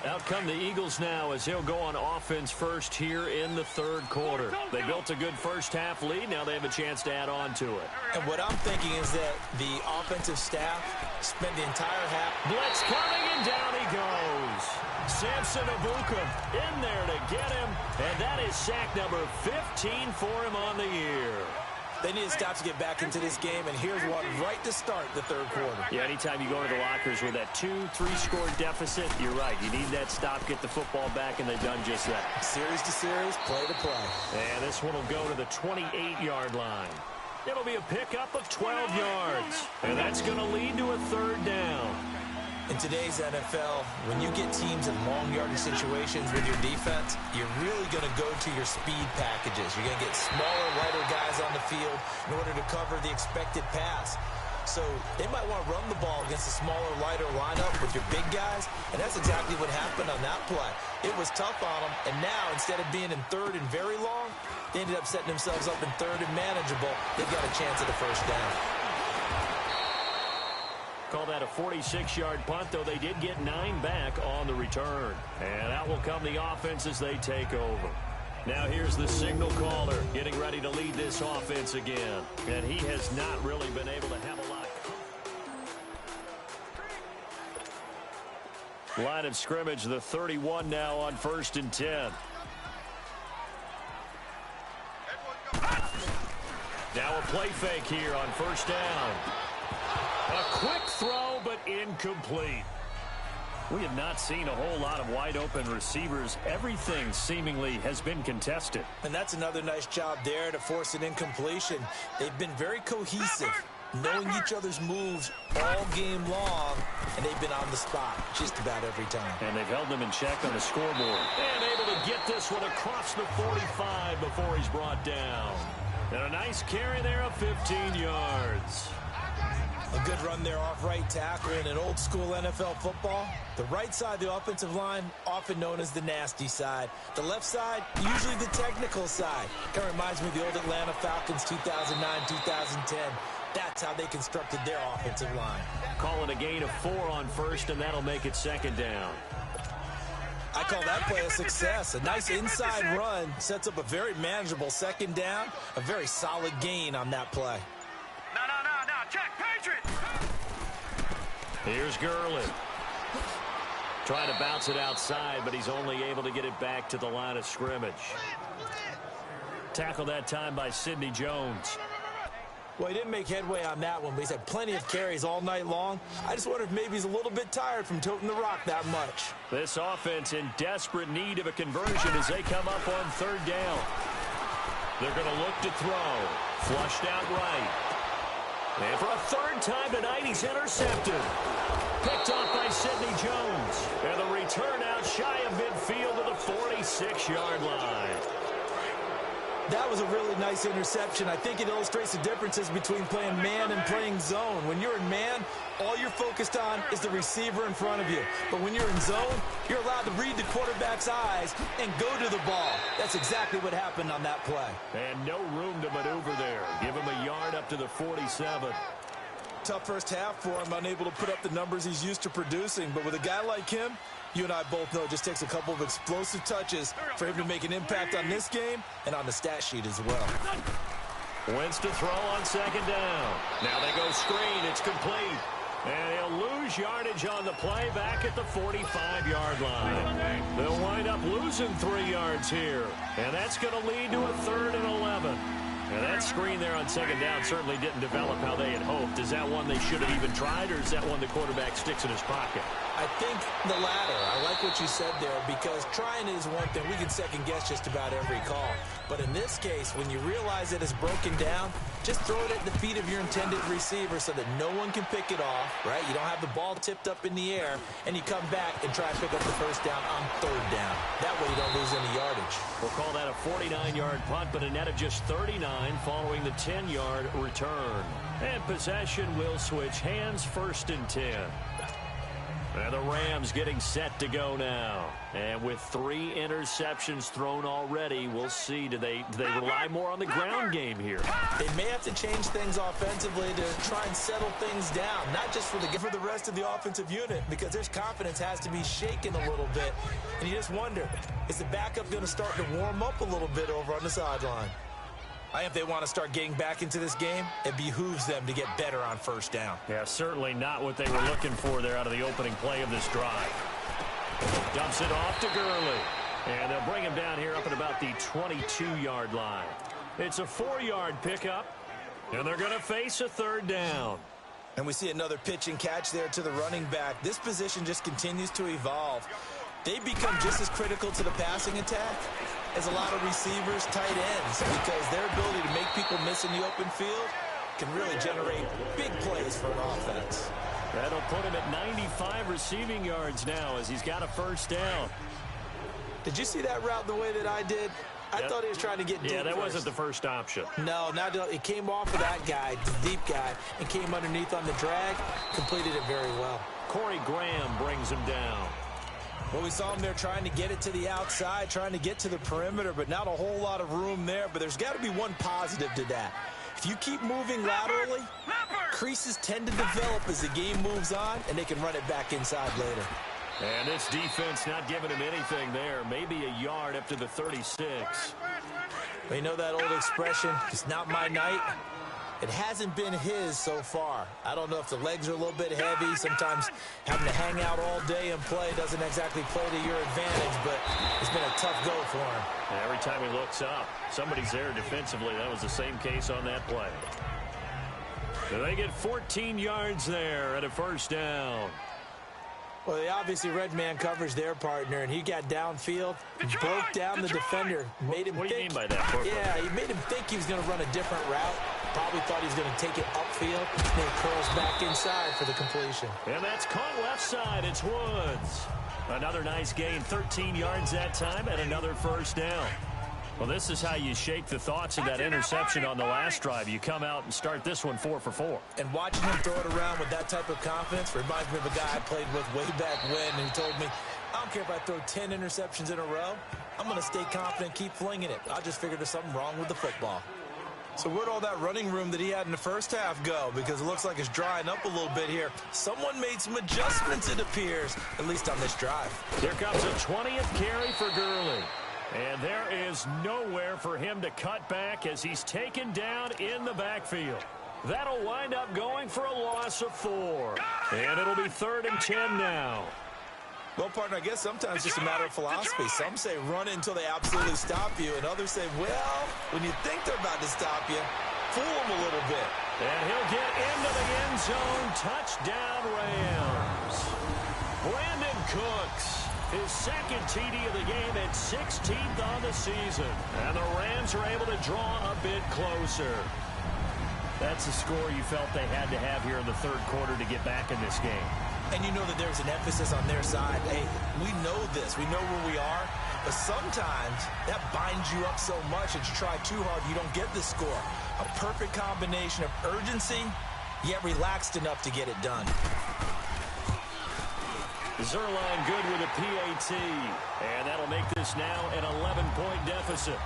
Out come the Eagles now as he'll go on offense first here in the third quarter. They built a good first half lead. Now they have a chance to add on to it. And what I'm thinking is that the offensive staff spent the entire half. Blitz coming, and down he goes. Samson Abuka in there to get him. And that is sack number 15 for him on the year. They need to stop to get back into this game, and here's one right to start the third quarter. Yeah, anytime you go to the lockers with that 2-3 score deficit, you're right. You need that stop, get the football back, and they've done just that. Series to series, play to play. And this one will go to the 28-yard line. It'll be a pickup of 12 yards, and that's going to lead to a third down. In today's NFL, when you get teams in long yardage situations with your defense, you're really going to go to your speed packages. You're going to get smaller, lighter guys on the field in order to cover the expected pass. So they might want to run the ball against a smaller, lighter lineup with your big guys, and that's exactly what happened on that play. It was tough on them, and now instead of being in third and very long, they ended up setting themselves up in third and manageable. They've got a chance at a first down. Call that a 46-yard punt, though they did get 9 back on the return. And out will come the offense as they take over. Now here's the signal caller getting ready to lead this offense again. And he has not really been able to have a lot. Line of scrimmage, the 31 now on 1st and 10. Now a play fake here on 1st down. A quick throw, but incomplete. We have not seen a whole lot of wide-open receivers. Everything seemingly has been contested. And that's another nice job there to force an incompletion. They've been very cohesive, knowing each other's moves all game long, and they've been on the spot just about every time. And they've held them in check on the scoreboard. And able to get this one across the 45 before he's brought down. And a nice carry there of 15 yards. A good run there off right tackle in an old-school NFL football. The right side of the offensive line, often known as the nasty side. The left side, usually the technical side. Kind of reminds me of the old Atlanta Falcons 2009-2010. That's how they constructed their offensive line. Call it a gain of 4 on 1st, and that'll make it 2nd down. I call that play a success. A nice inside run sets up a very manageable 2nd down. A very solid gain on that play. Check, Patriot! Here's Gurley. Trying to bounce it outside, but he's only able to get it back to the line of scrimmage. Tackled that time by Sidney Jones. Well, he didn't make headway on that one, but he's had plenty of carries all night long. I just wonder if maybe he's a little bit tired from toting the rock that much. This offense in desperate need of a conversion as they come up on 3rd down. They're going to look to throw. Flushed out right. And for a 3rd time tonight, he's intercepted. Picked off by Sidney Jones. And the return out shy of midfield to the 46-yard line. That was a really nice interception. I think it illustrates the differences between playing man and playing zone. When you're in man, all you're focused on is the receiver in front of you. But when you're in zone, you're allowed to read the quarterback's eyes and go to the ball. That's exactly what happened on that play. And no room to maneuver there. Give him a yard up to the 47. Tough first half for him, unable to put up the numbers he's used to producing. But with a guy like him, you and I both know it just takes a couple of explosive touches for him to make an impact on this game and on the stat sheet as well. Wins to throw on 2nd down. Now they go screen. It's complete. And he'll lose yardage on the play back at the 45-yard line. They'll wind up losing 3 yards here. And that's going to lead to a 3rd and 11. And that screen there on 2nd down certainly didn't develop how they had hoped. Is that one they should have even tried, or is that one the quarterback sticks in his pocket? I think the latter. I like what you said there, because trying is one thing. We can second guess just about every call. But in this case, when you realize it is broken down, just throw it at the feet of your intended receiver so that no one can pick it off, right? You don't have the ball tipped up in the air, and you come back and try to pick up the first down on 3rd down. That way you don't lose any yardage. We'll call that a 49-yard punt, but a net of just 39 following the 10-yard return. And possession will switch hands, 1st and 10. And the Rams getting set to go now. And with 3 interceptions thrown already, we'll see. Do they rely more on the ground game here? They may have to change things offensively to try and settle things down, not just for the rest of the offensive unit, because their confidence has to be shaken a little bit. And you just wonder, is the backup going to start to warm up a little bit over on the sideline? If they want to start getting back into this game, it behooves them to get better on 1st down. Yeah, certainly not what they were looking for there out of the opening play of this drive. Dumps it off to Gurley. And they'll bring him down here up at about the 22-yard line. It's a 4-yard pickup, and they're going to face a 3rd down. And we see another pitch and catch there to the running back. This position just continues to evolve. They become just as critical to the passing attack as a lot of receivers, tight ends, because their ability to make people miss in the open field can really generate big plays for an offense. That'll put him at 95 receiving yards now as he's got a 1st down. Did you see that route the way that I did? I thought he was trying to get deep. Yeah, that first. wasn't the first option. No, it came off of that guy, the deep guy, and came underneath on the drag, completed it very well. Corey Graham brings him down. Well, we saw him there trying to get it to the outside, trying to get to the perimeter, but not a whole lot of room there. But there's got to be one positive to that. If you keep moving laterally, creases tend to develop as the game moves on, and they can run it back inside later. And this defense not giving him anything there. Maybe a yard up to the 36. Well, you know that old expression, it's not my night. It hasn't been his so far. I don't know if the legs are a little bit heavy. Sometimes having to hang out all day and play doesn't exactly play to your advantage, but it's been a tough go for him. And every time he looks up, somebody's there defensively. That was the same case on that play. So they get 14 yards there at a 1st down. Well, they obviously red man covers their partner, and he got downfield, broke down the defender, made him What think. do you mean by that? Yeah, he made him think he was going to run a different route. Probably thought he was going to take it upfield, then curls back inside for the completion. And that's caught left side. It's Woods. Another nice gain, 13 yards that time, and another 1st down. Well, this is how you shake the thoughts of that interception on the last drive. You come out and start this one 4 for 4. And watching him throw it around with that type of confidence reminds me of a guy I played with way back when, and he told me, I don't care if I throw 10 interceptions in a row. I'm going to stay confident, keep flinging it. I just figured there's something wrong with the football. So where'd all that running room that he had in the 1st half go? Because it looks like it's drying up a little bit here. Someone made some adjustments, it appears, at least on this drive. Here comes a 20th carry for Gurley. And there is nowhere for him to cut back as he's taken down in the backfield. That'll wind up going for a loss of 4. And it'll be 3rd and 10 now. Well, partner, I guess sometimes it's just a matter of philosophy. Some say run it until they absolutely stop you, and others say, well, when you think they're about to stop you, fool them a little bit. And he'll get into the end zone. Touchdown, Rams. Brandon Cooks, his 2nd TD of the game and 16th on the season. And the Rams are able to draw a bit closer. That's a score you felt they had to have here in the 3rd quarter to get back in this game. And you know that there's an emphasis on their side. Hey, we know this. We know where we are. But sometimes that binds you up so much that you try too hard, you don't get the score. A perfect combination of urgency, yet relaxed enough to get it done. Zerline good with a PAT. And that'll make this now an 11-point deficit.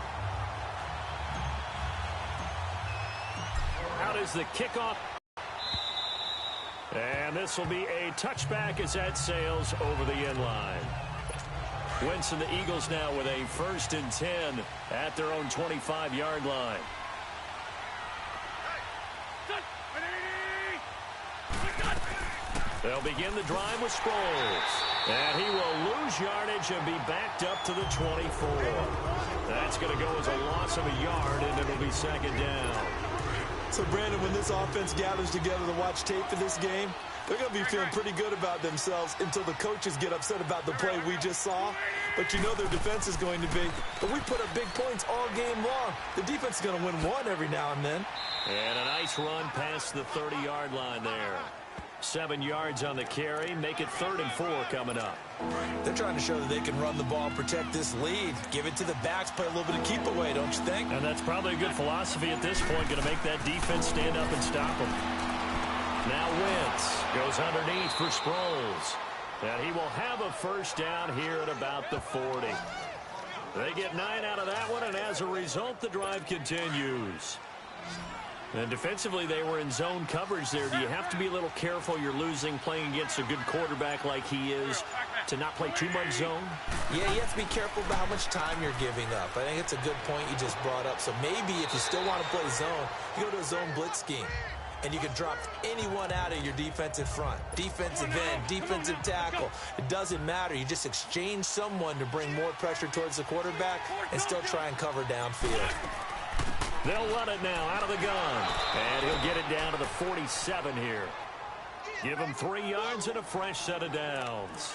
Out is the kickoff. And this will be a touchback as that sails over the end line. Wentz and the Eagles now with a 1st and 10 at their own 25-yard line. They'll begin the drive with Sproles. And he will lose yardage and be backed up to the 24. That's going to go as a loss of a yard, and it'll be 2nd down. So, Brandon, when this offense gathers together to watch tape for this game, they're going to be feeling pretty good about themselves until the coaches get upset about the play we just saw. But you know their defense is going to be, but we put up big points all game long. The defense is going to win one every now and then. And a nice run past the 30-yard line there. 7 yards on the carry. Make it 3rd and 4 coming up. They're trying to show that they can run the ball and protect this lead. Give it to the backs, play a little bit of keep away, don't you think? And that's probably a good philosophy at this point. Going to make that defense stand up and stop them. Now Wentz goes underneath for Sproles. And he will have a first down here at about the 40. They get 9 out of that one, and as a result, the drive continues. And defensively, they were in zone coverage there. Do you have to be a little careful? You're losing playing against a good quarterback like he is to not play too much zone? Yeah, you have to be careful about how much time you're giving up. I think it's a good point you just brought up. So maybe if you still want to play zone, you go to a zone blitz scheme. And you can drop anyone out of your defensive front. Defensive end, defensive tackle. It doesn't matter. You just exchange someone to bring more pressure towards the quarterback and still try and cover downfield. They'll run it now out of the gun. And he'll get it down to the 47 here. Give him 3 yards and a fresh set of downs.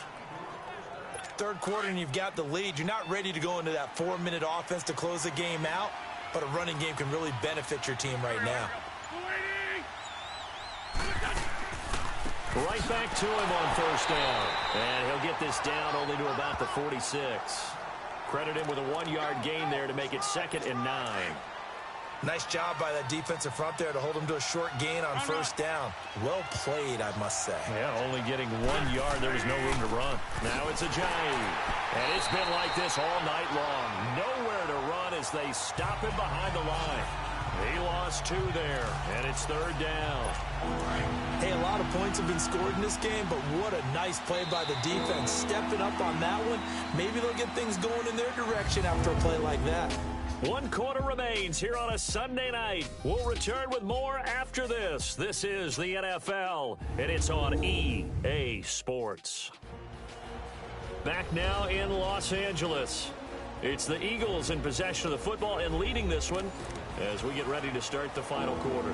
Third quarter and you've got the lead. You're not ready to go into that 4-minute offense to close the game out, but a running game can really benefit your team right now. Right back to him on first down. And he'll get this down only to about the 46. Credit him with a 1-yard gain there to make it 2nd and 9. Nice job by that defensive front there to hold him to a short gain on first down. Well played, I must say. Yeah, only getting 1 yard. There was no room to run. Now it's Ajayi. And it's been like this all night long. Nowhere to run as they stop him behind the line. He lost 2 there, and it's 3rd down. Hey, a lot of points have been scored in this game, but what a nice play by the defense. Stepping up on that one, maybe they'll get things going in their direction after a play like that. 1 quarter remains here on a Sunday night. We'll return with more after this. This is the NFL, and it's on EA Sports. Back now in Los Angeles. It's the Eagles in possession of the football and leading this one as we get ready to start the final quarter.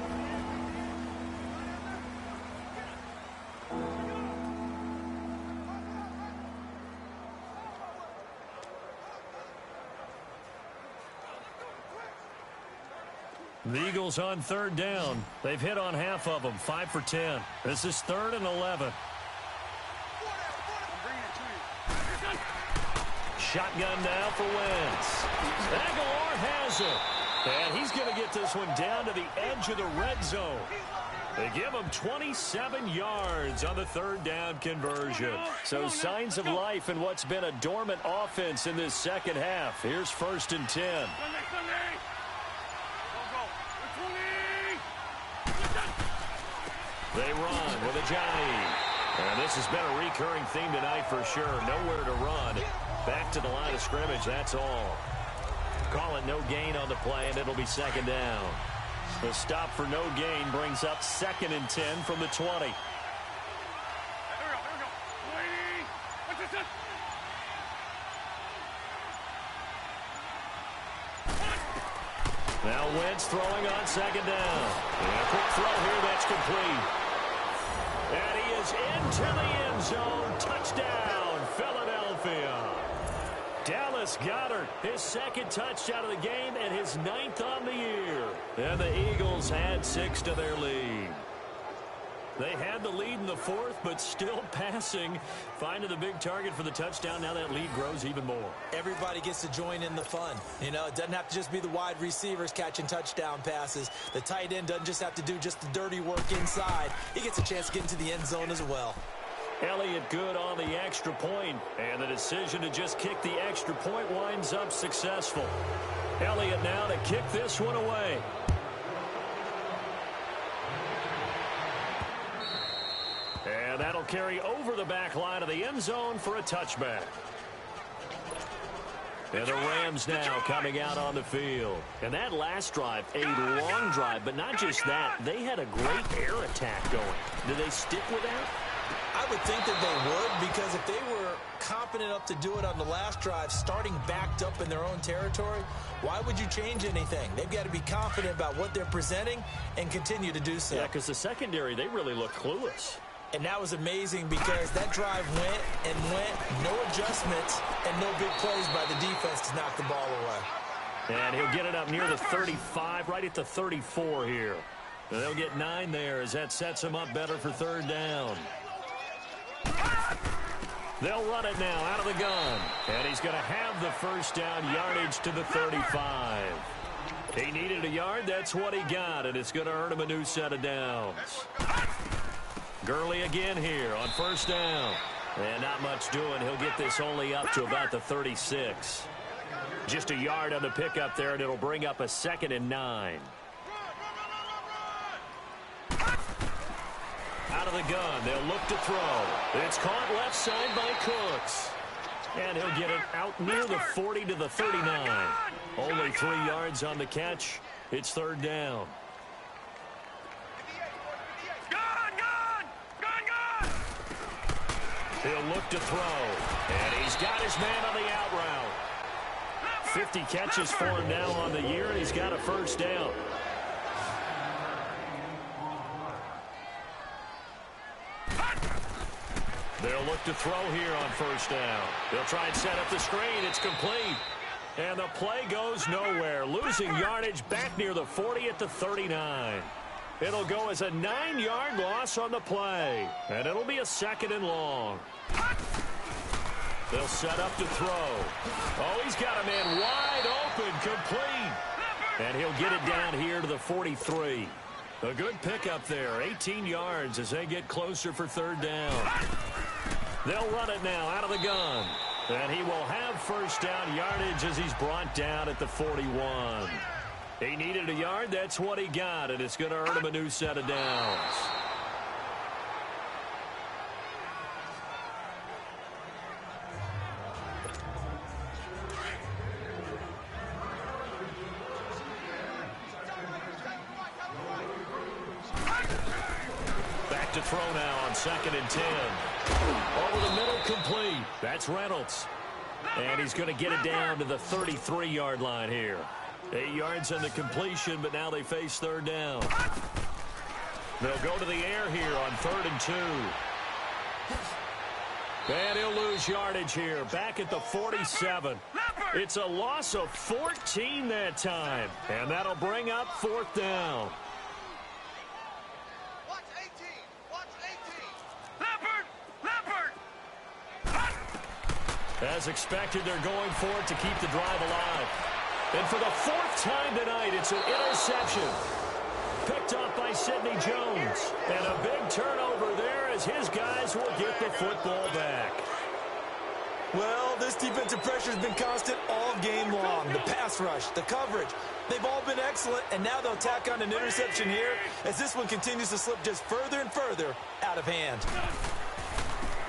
The Eagles on 3rd down. They've hit on half of them, 5 for 10. This is 3rd and 11. Shotgun now for Wentz. Aguilar has it. And he's going to get this one down to the edge of the red zone. They give him 27 yards on the 3rd down conversion. So signs of life in what's been a dormant offense in this second half. Here's 1st and 10. They run with Ajayi. And this has been a recurring theme tonight for sure. Nowhere to run. Back to the line of scrimmage, that's all. Call it no gain on the play, and it'll be 2nd down. The stop for no gain brings up 2nd and 10 from the 20. Now Wentz throwing on 2nd down. And a quick throw here that's complete. And he is into the end zone. Touchdown, Philadelphia. Dallas Goedert, his 2nd touchdown of the game and his 9th on the year. And the Eagles had 6 to their lead. They had the lead in the 4th, but still passing. Finding the big target for the touchdown. Now that lead grows even more. Everybody gets to join in the fun. You know, it doesn't have to just be the wide receivers catching touchdown passes. The tight end doesn't just have to do just the dirty work inside. He gets a chance to get into the end zone as well. Elliott good on the extra point, and the decision to just kick the extra point winds up successful. Elliott now to kick this one away. And that'll carry over the back line of the end zone for a touchback. And the Rams now coming out on the field. And that last drive, a long drive, but not just that. They had a great air attack going. Do they stick with that? I would think that they would, because if they were confident enough to do it on the last drive, starting backed up in their own territory, why would you change anything? They've got to be confident about what they're presenting and continue to do so. Yeah, because the secondary, they really look clueless. And that was amazing because that drive went and went, no adjustments, and no big plays by the defense to knock the ball away. And he'll get it up near the 35, right at the 34 here. They'll get 9 there as that sets them up better for third down. They'll run it now out of the gun. And he's going to have the first down, yardage to the 35. He needed a yard. That's what he got, and it's going to earn him a new set of downs. Gurley again here on first down. And not much doing. He'll get this only up to about the 36. Just a yard on the pickup there, and it'll bring up a 2nd and 9. Out of the gun, they'll look to throw. It's caught left side by Cooks. And he'll get it out near the 40 to the 39. Only 3 yards on the catch. It's third down. He'll look to throw. And he's got his man on the out route. 50 catches for him now on the year, and he's got a first down. They'll look to throw here on first down. They'll try and set up the screen. It's complete. And the play goes nowhere. Losing yardage back near the 40 at the 39. It'll go as a 9-yard loss on the play. And it'll be a 2nd and long. They'll set up to throw. Oh, he's got a man wide open, complete. And he'll get it down here to the 43. A good pickup there, 18 yards as they get closer for third down. They'll run it now out of the gun. And he will have first down yardage as he's brought down at the 41. He needed a yard. That's what he got, and it's going to earn him a new set of downs. Back to throw now on 2nd and 10. Over the middle, complete. That's Reynolds. And he's going to get it down to the 33-yard line here. 8 yards on the completion, but now they face third down. They'll go to the air here on 3rd and 2. And he'll lose yardage here, back at the 47. It's a loss of 14 that time, and that'll bring up 4th down. As expected, they're going for it to keep the drive alive. And for the 4th time tonight, it's an interception. Picked up by Sidney Jones. And a big turnover there as his guys will get the football back. Well, this defensive pressure has been constant all game long. The pass rush, the coverage, they've all been excellent, and now they'll tack on an interception here as this one continues to slip just further and further out of hand.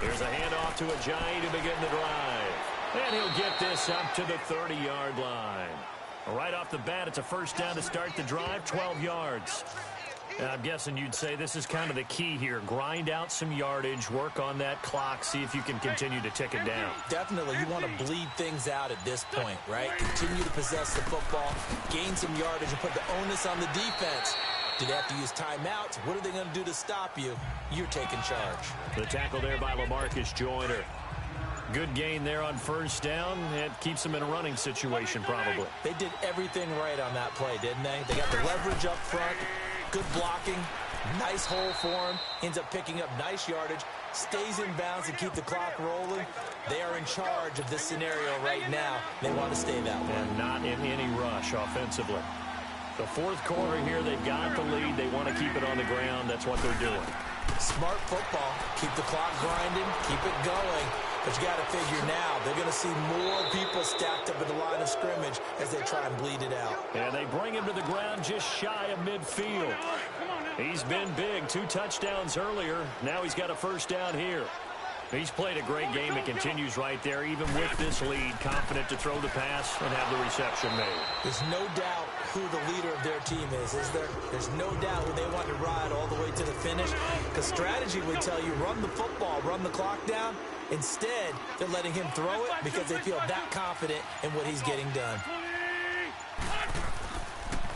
Here's a handoff to Ajayi to begin the drive. And he'll get this up to the 30-yard line. Right off the bat, it's a first down to start the drive, 12 yards. And I'm guessing you'd say this is kind of the key here. Grind out some yardage, work on that clock, see if you can continue to tick it down. Definitely, you want to bleed things out at this point, right? Continue to possess the football, gain some yardage, and put the onus on the defense. Do they have to use timeouts? What are they going to do to stop you? You're taking charge. The tackle there by LaMarcus Joyner. Good gain there on first down. It keeps them in a running situation probably. They did everything right on that play, didn't they? They got the leverage up front, good blocking, nice hole for him, ends up picking up nice yardage, stays in bounds and keep the clock rolling. They are in charge of this scenario right now. They want to stay that way. And not in any rush offensively. The 4th quarter here, they've got the lead. They want to keep it on the ground. That's what they're doing. Smart football. Keep the clock grinding. Keep it going. But you got to figure now, they're going to see more people stacked up at the line of scrimmage as they try and bleed it out. And they bring him to the ground just shy of midfield. He's been big. 2 touchdowns earlier. Now he's got a first down here. He's played a great game. It continues right there, even with this lead, confident to throw the pass and have the reception made. There's no doubt who the leader of their team is there? There's no doubt who they want to ride all the way to the finish. Because strategy would tell you, run the football, run the clock down. Instead, they're letting him throw it because they feel that confident in what he's getting done.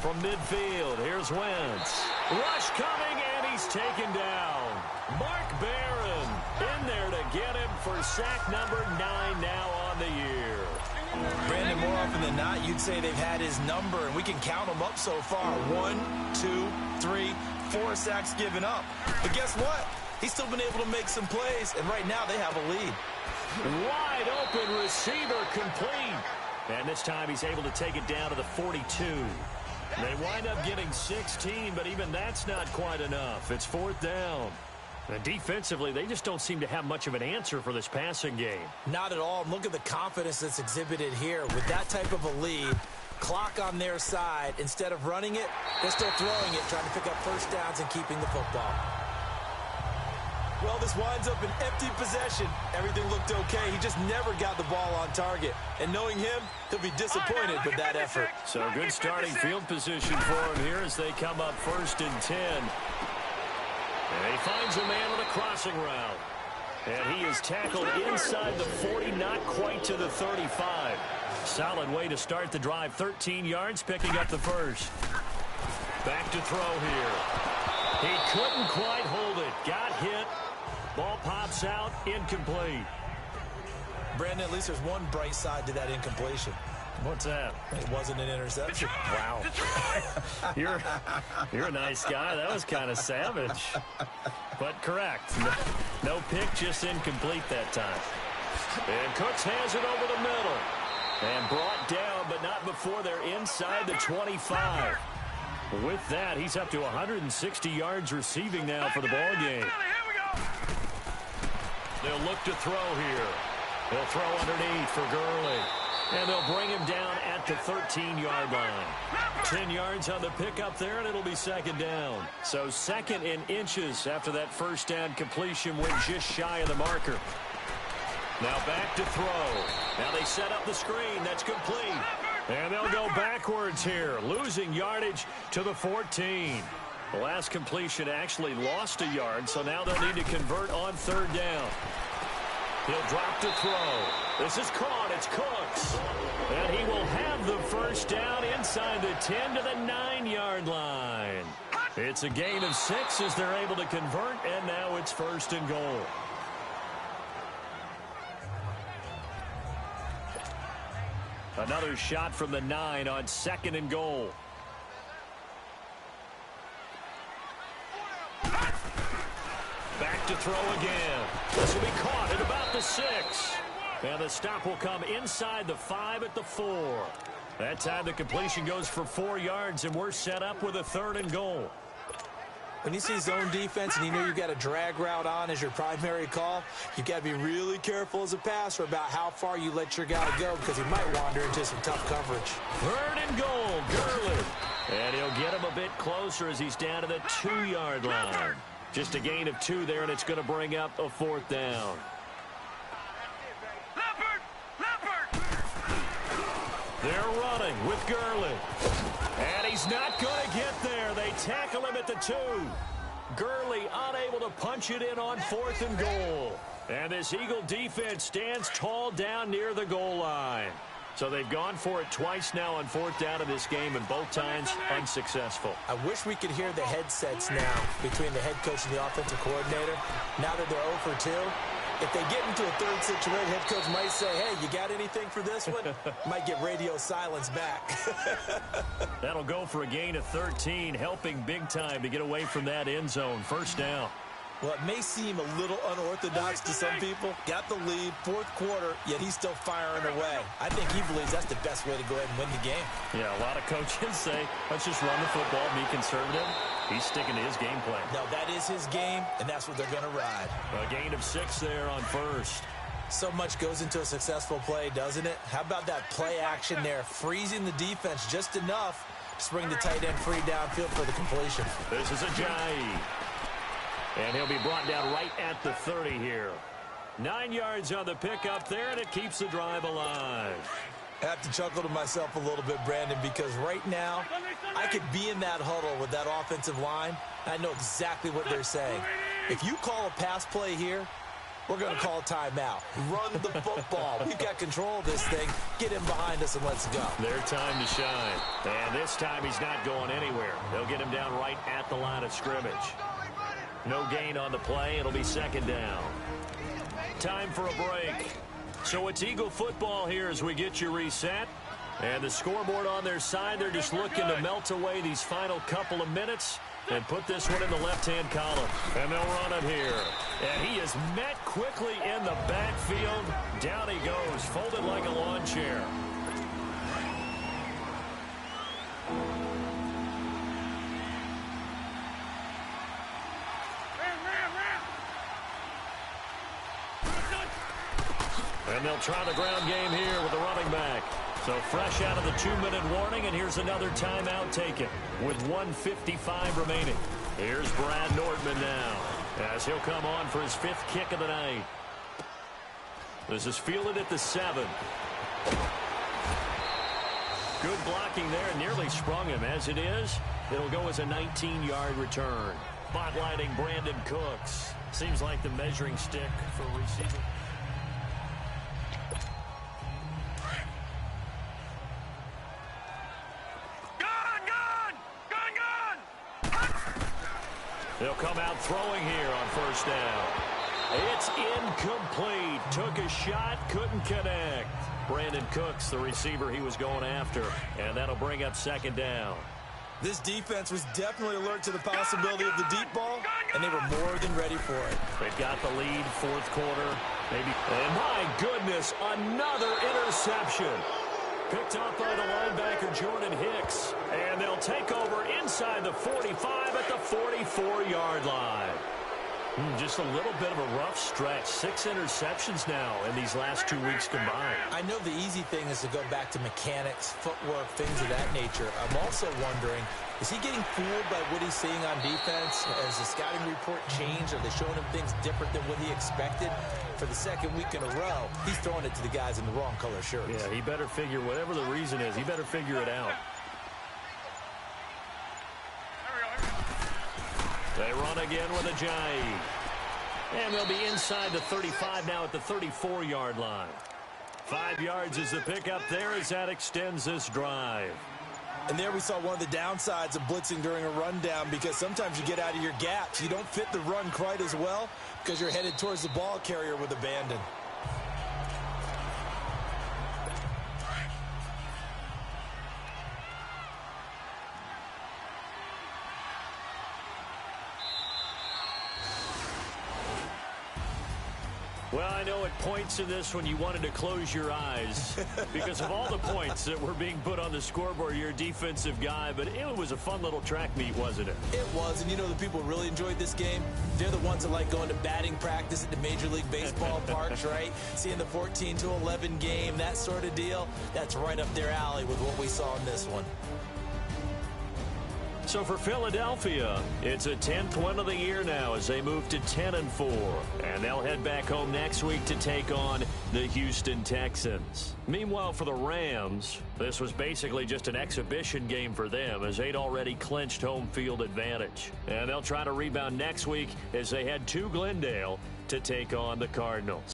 From midfield, here's Wentz. Rush coming, and he's taken down. Mark Barron in there to get him for sack number 9 now on the year. Brandon, more often than not, you'd say they've had his number, and we can count them up so far. 1, 2, 3, 4 sacks given up. But guess what? He's still been able to make some plays, and right now they have a lead. Wide open receiver complete. And this time he's able to take it down to the 42. They wind up getting 16, but even that's not quite enough. It's 4th down. And defensively, they just don't seem to have much of an answer for this passing game. Not at all. Look at the confidence that's exhibited here. With that type of a lead, clock on their side, instead of running it, they're still throwing it, trying to pick up first downs and keeping the football. Well, this winds up an empty possession. Everything looked okay. He just never got the ball on target. And knowing him, he'll be disappointed with that effort. So good starting field position for him here as they come up 1st and 10. And he finds a man on a crossing route. And he is tackled inside the 40, not quite to the 35. Solid way to start the drive. 13 yards, picking up the first. Back to throw here. He couldn't quite hold it. Got hit. Ball pops out, incomplete. Brandon, at least there's one bright side to that incompletion. What's that? It wasn't an interception. Wow. You're a nice guy. That was kind of savage. But correct. No pick, just incomplete that time. And Cooks has it over the middle. And brought down, but not before they're inside the 25. With that, he's up to 160 yards receiving now for the ball game. They'll look to throw here. They'll throw underneath for Gurley. And they'll bring him down at the 13-yard line. 10 yards on the pickup there, and it'll be 2nd down. So 2nd in inches after that first down completion went just shy of the marker. Now back to throw. Now they set up the screen. That's complete. And they'll go backwards here, losing yardage to the 14. The last completion actually lost a yard, so now they'll need to convert on 3rd down. He'll drop to throw. This is caught. It's Cooks. And he will have the first down inside the 10 to the 9-yard line. It's a gain of 6 as they're able to convert, and now it's 1st and goal. Another shot from the 9 on 2nd and goal. Back to throw again. This will be caught at about the 6. And the stop will come inside the 5 at the 4. That time the completion goes for 4 yards, and we're set up with a 3rd and goal. When you see zone defense and you know you've got a drag route on as your primary call, you've got to be really careful as a passer about how far you let your guy go because he might wander into some tough coverage. 3rd and goal, Gurley. And he'll get him a bit closer as he's down to the 2-yard line. Just a gain of 2 there, and it's going to bring up a 4th down. They're running with Gurley. And he's not going to get there. They tackle him at the 2. Gurley unable to punch it in on 4th and goal. And this Eagle defense stands tall down near the goal line. So they've gone for it twice now on 4th down in this game, and both times unsuccessful. I wish we could hear the headsets now between the head coach and the offensive coordinator. Now that they're 0 for 2, if they get into a 3rd situation, head coach might say, hey, you got anything for this one? Might get radio silence back. That'll go for a gain of 13, helping big time to get away from that end zone. 1st down. Well, it may seem a little unorthodox to some people. Got the lead, 4th quarter, yet he's still firing away. I think he believes that's the best way to go ahead and win the game. Yeah, a lot of coaches say, let's just run the football, be conservative. He's sticking to his game plan. No, that is his game, and that's what they're going to ride. A gain of 6 there on 1st. So much goes into a successful play, doesn't it? How about that play action there, freezing the defense just enough to bring the tight end free downfield for the completion. This is Ajayi. And he'll be brought down right at the 30 here. 9 yards on the pickup there, and it keeps the drive alive. I have to chuckle to myself a little bit, Brandon, because right now I could be in that huddle with that offensive line. I know exactly what they're saying. If you call a pass play here, we're going to call a timeout. Run the football. We've got control of this thing. Get him behind us and let's go. Their time to shine. And this time he's not going anywhere. They'll get him down right at the line of scrimmage. No gain on the play. It'll be 2nd down. Time for a break. So it's Eagle football here as we get you reset. And the scoreboard on their side, they're just looking to melt away these final couple of minutes. and put this one in the left-hand column. And they'll run it here. And he is met quickly in the backfield. Down he goes, folded like a lawn chair. And they'll try the ground game here with the running back. So fresh out of the 2-minute warning, and here's another timeout taken with 1:55 remaining. Here's Brad Nordman now as he'll come on for his 5th kick of the night. This is fielded at the 7. Good blocking there, nearly sprung him. As it is, it'll go as a 19-yard return. Spotlighting Brandon Cooks. Seems like the measuring stick for receiving. They'll come out throwing here on 1st down. It's incomplete. Took a shot, couldn't connect. Brandon Cooks, the receiver he was going after, and that'll bring up 2nd down. This defense was definitely alert to the possibility of the deep ball, and they were more than ready for it. They've got the lead, 4th quarter. Maybe. And my goodness, another interception. Picked up by the linebacker, Jordan Hicks. And they'll take over inside the 45 at the 44-yard line. Just a little bit of a rough stretch. 6 interceptions now in these last 2 weeks combined. I know the easy thing is to go back to mechanics, footwork, things of that nature. I'm also wondering, is he getting fooled by what he's seeing on defense? Has the scouting report changed? Are they showing him things different than what he expected? For the 2nd week in a row, he's throwing it to the guys in the wrong color shirts. Yeah, he better figure, whatever the reason is, he better figure it out. They run again with Ajayi. And they'll be inside the 35 now at the 34-yard line. 5 yards is the pickup there as that extends this drive. And there we saw one of the downsides of blitzing during a rundown, because sometimes you get out of your gaps. You don't fit the run quite as well because you're headed towards the ball carrier with abandon. Well, I know at points in this when you wanted to close your eyes because of all the points that were being put on the scoreboard. You're a defensive guy, but it was a fun little track meet, wasn't it? It was, and you know the people who really enjoyed this game? They're the ones that like going to batting practice at the Major League Baseball parks, right? Seeing the 14-11 game, that sort of deal. That's right up their alley with what we saw in this one. So for Philadelphia, it's a 10th win of the year now as they move to 10-4. And they'll head back home next week to take on the Houston Texans. Meanwhile, for the Rams, this was basically just an exhibition game for them as they'd already clinched home field advantage. And they'll try to rebound next week as they head to Glendale to take on the Cardinals.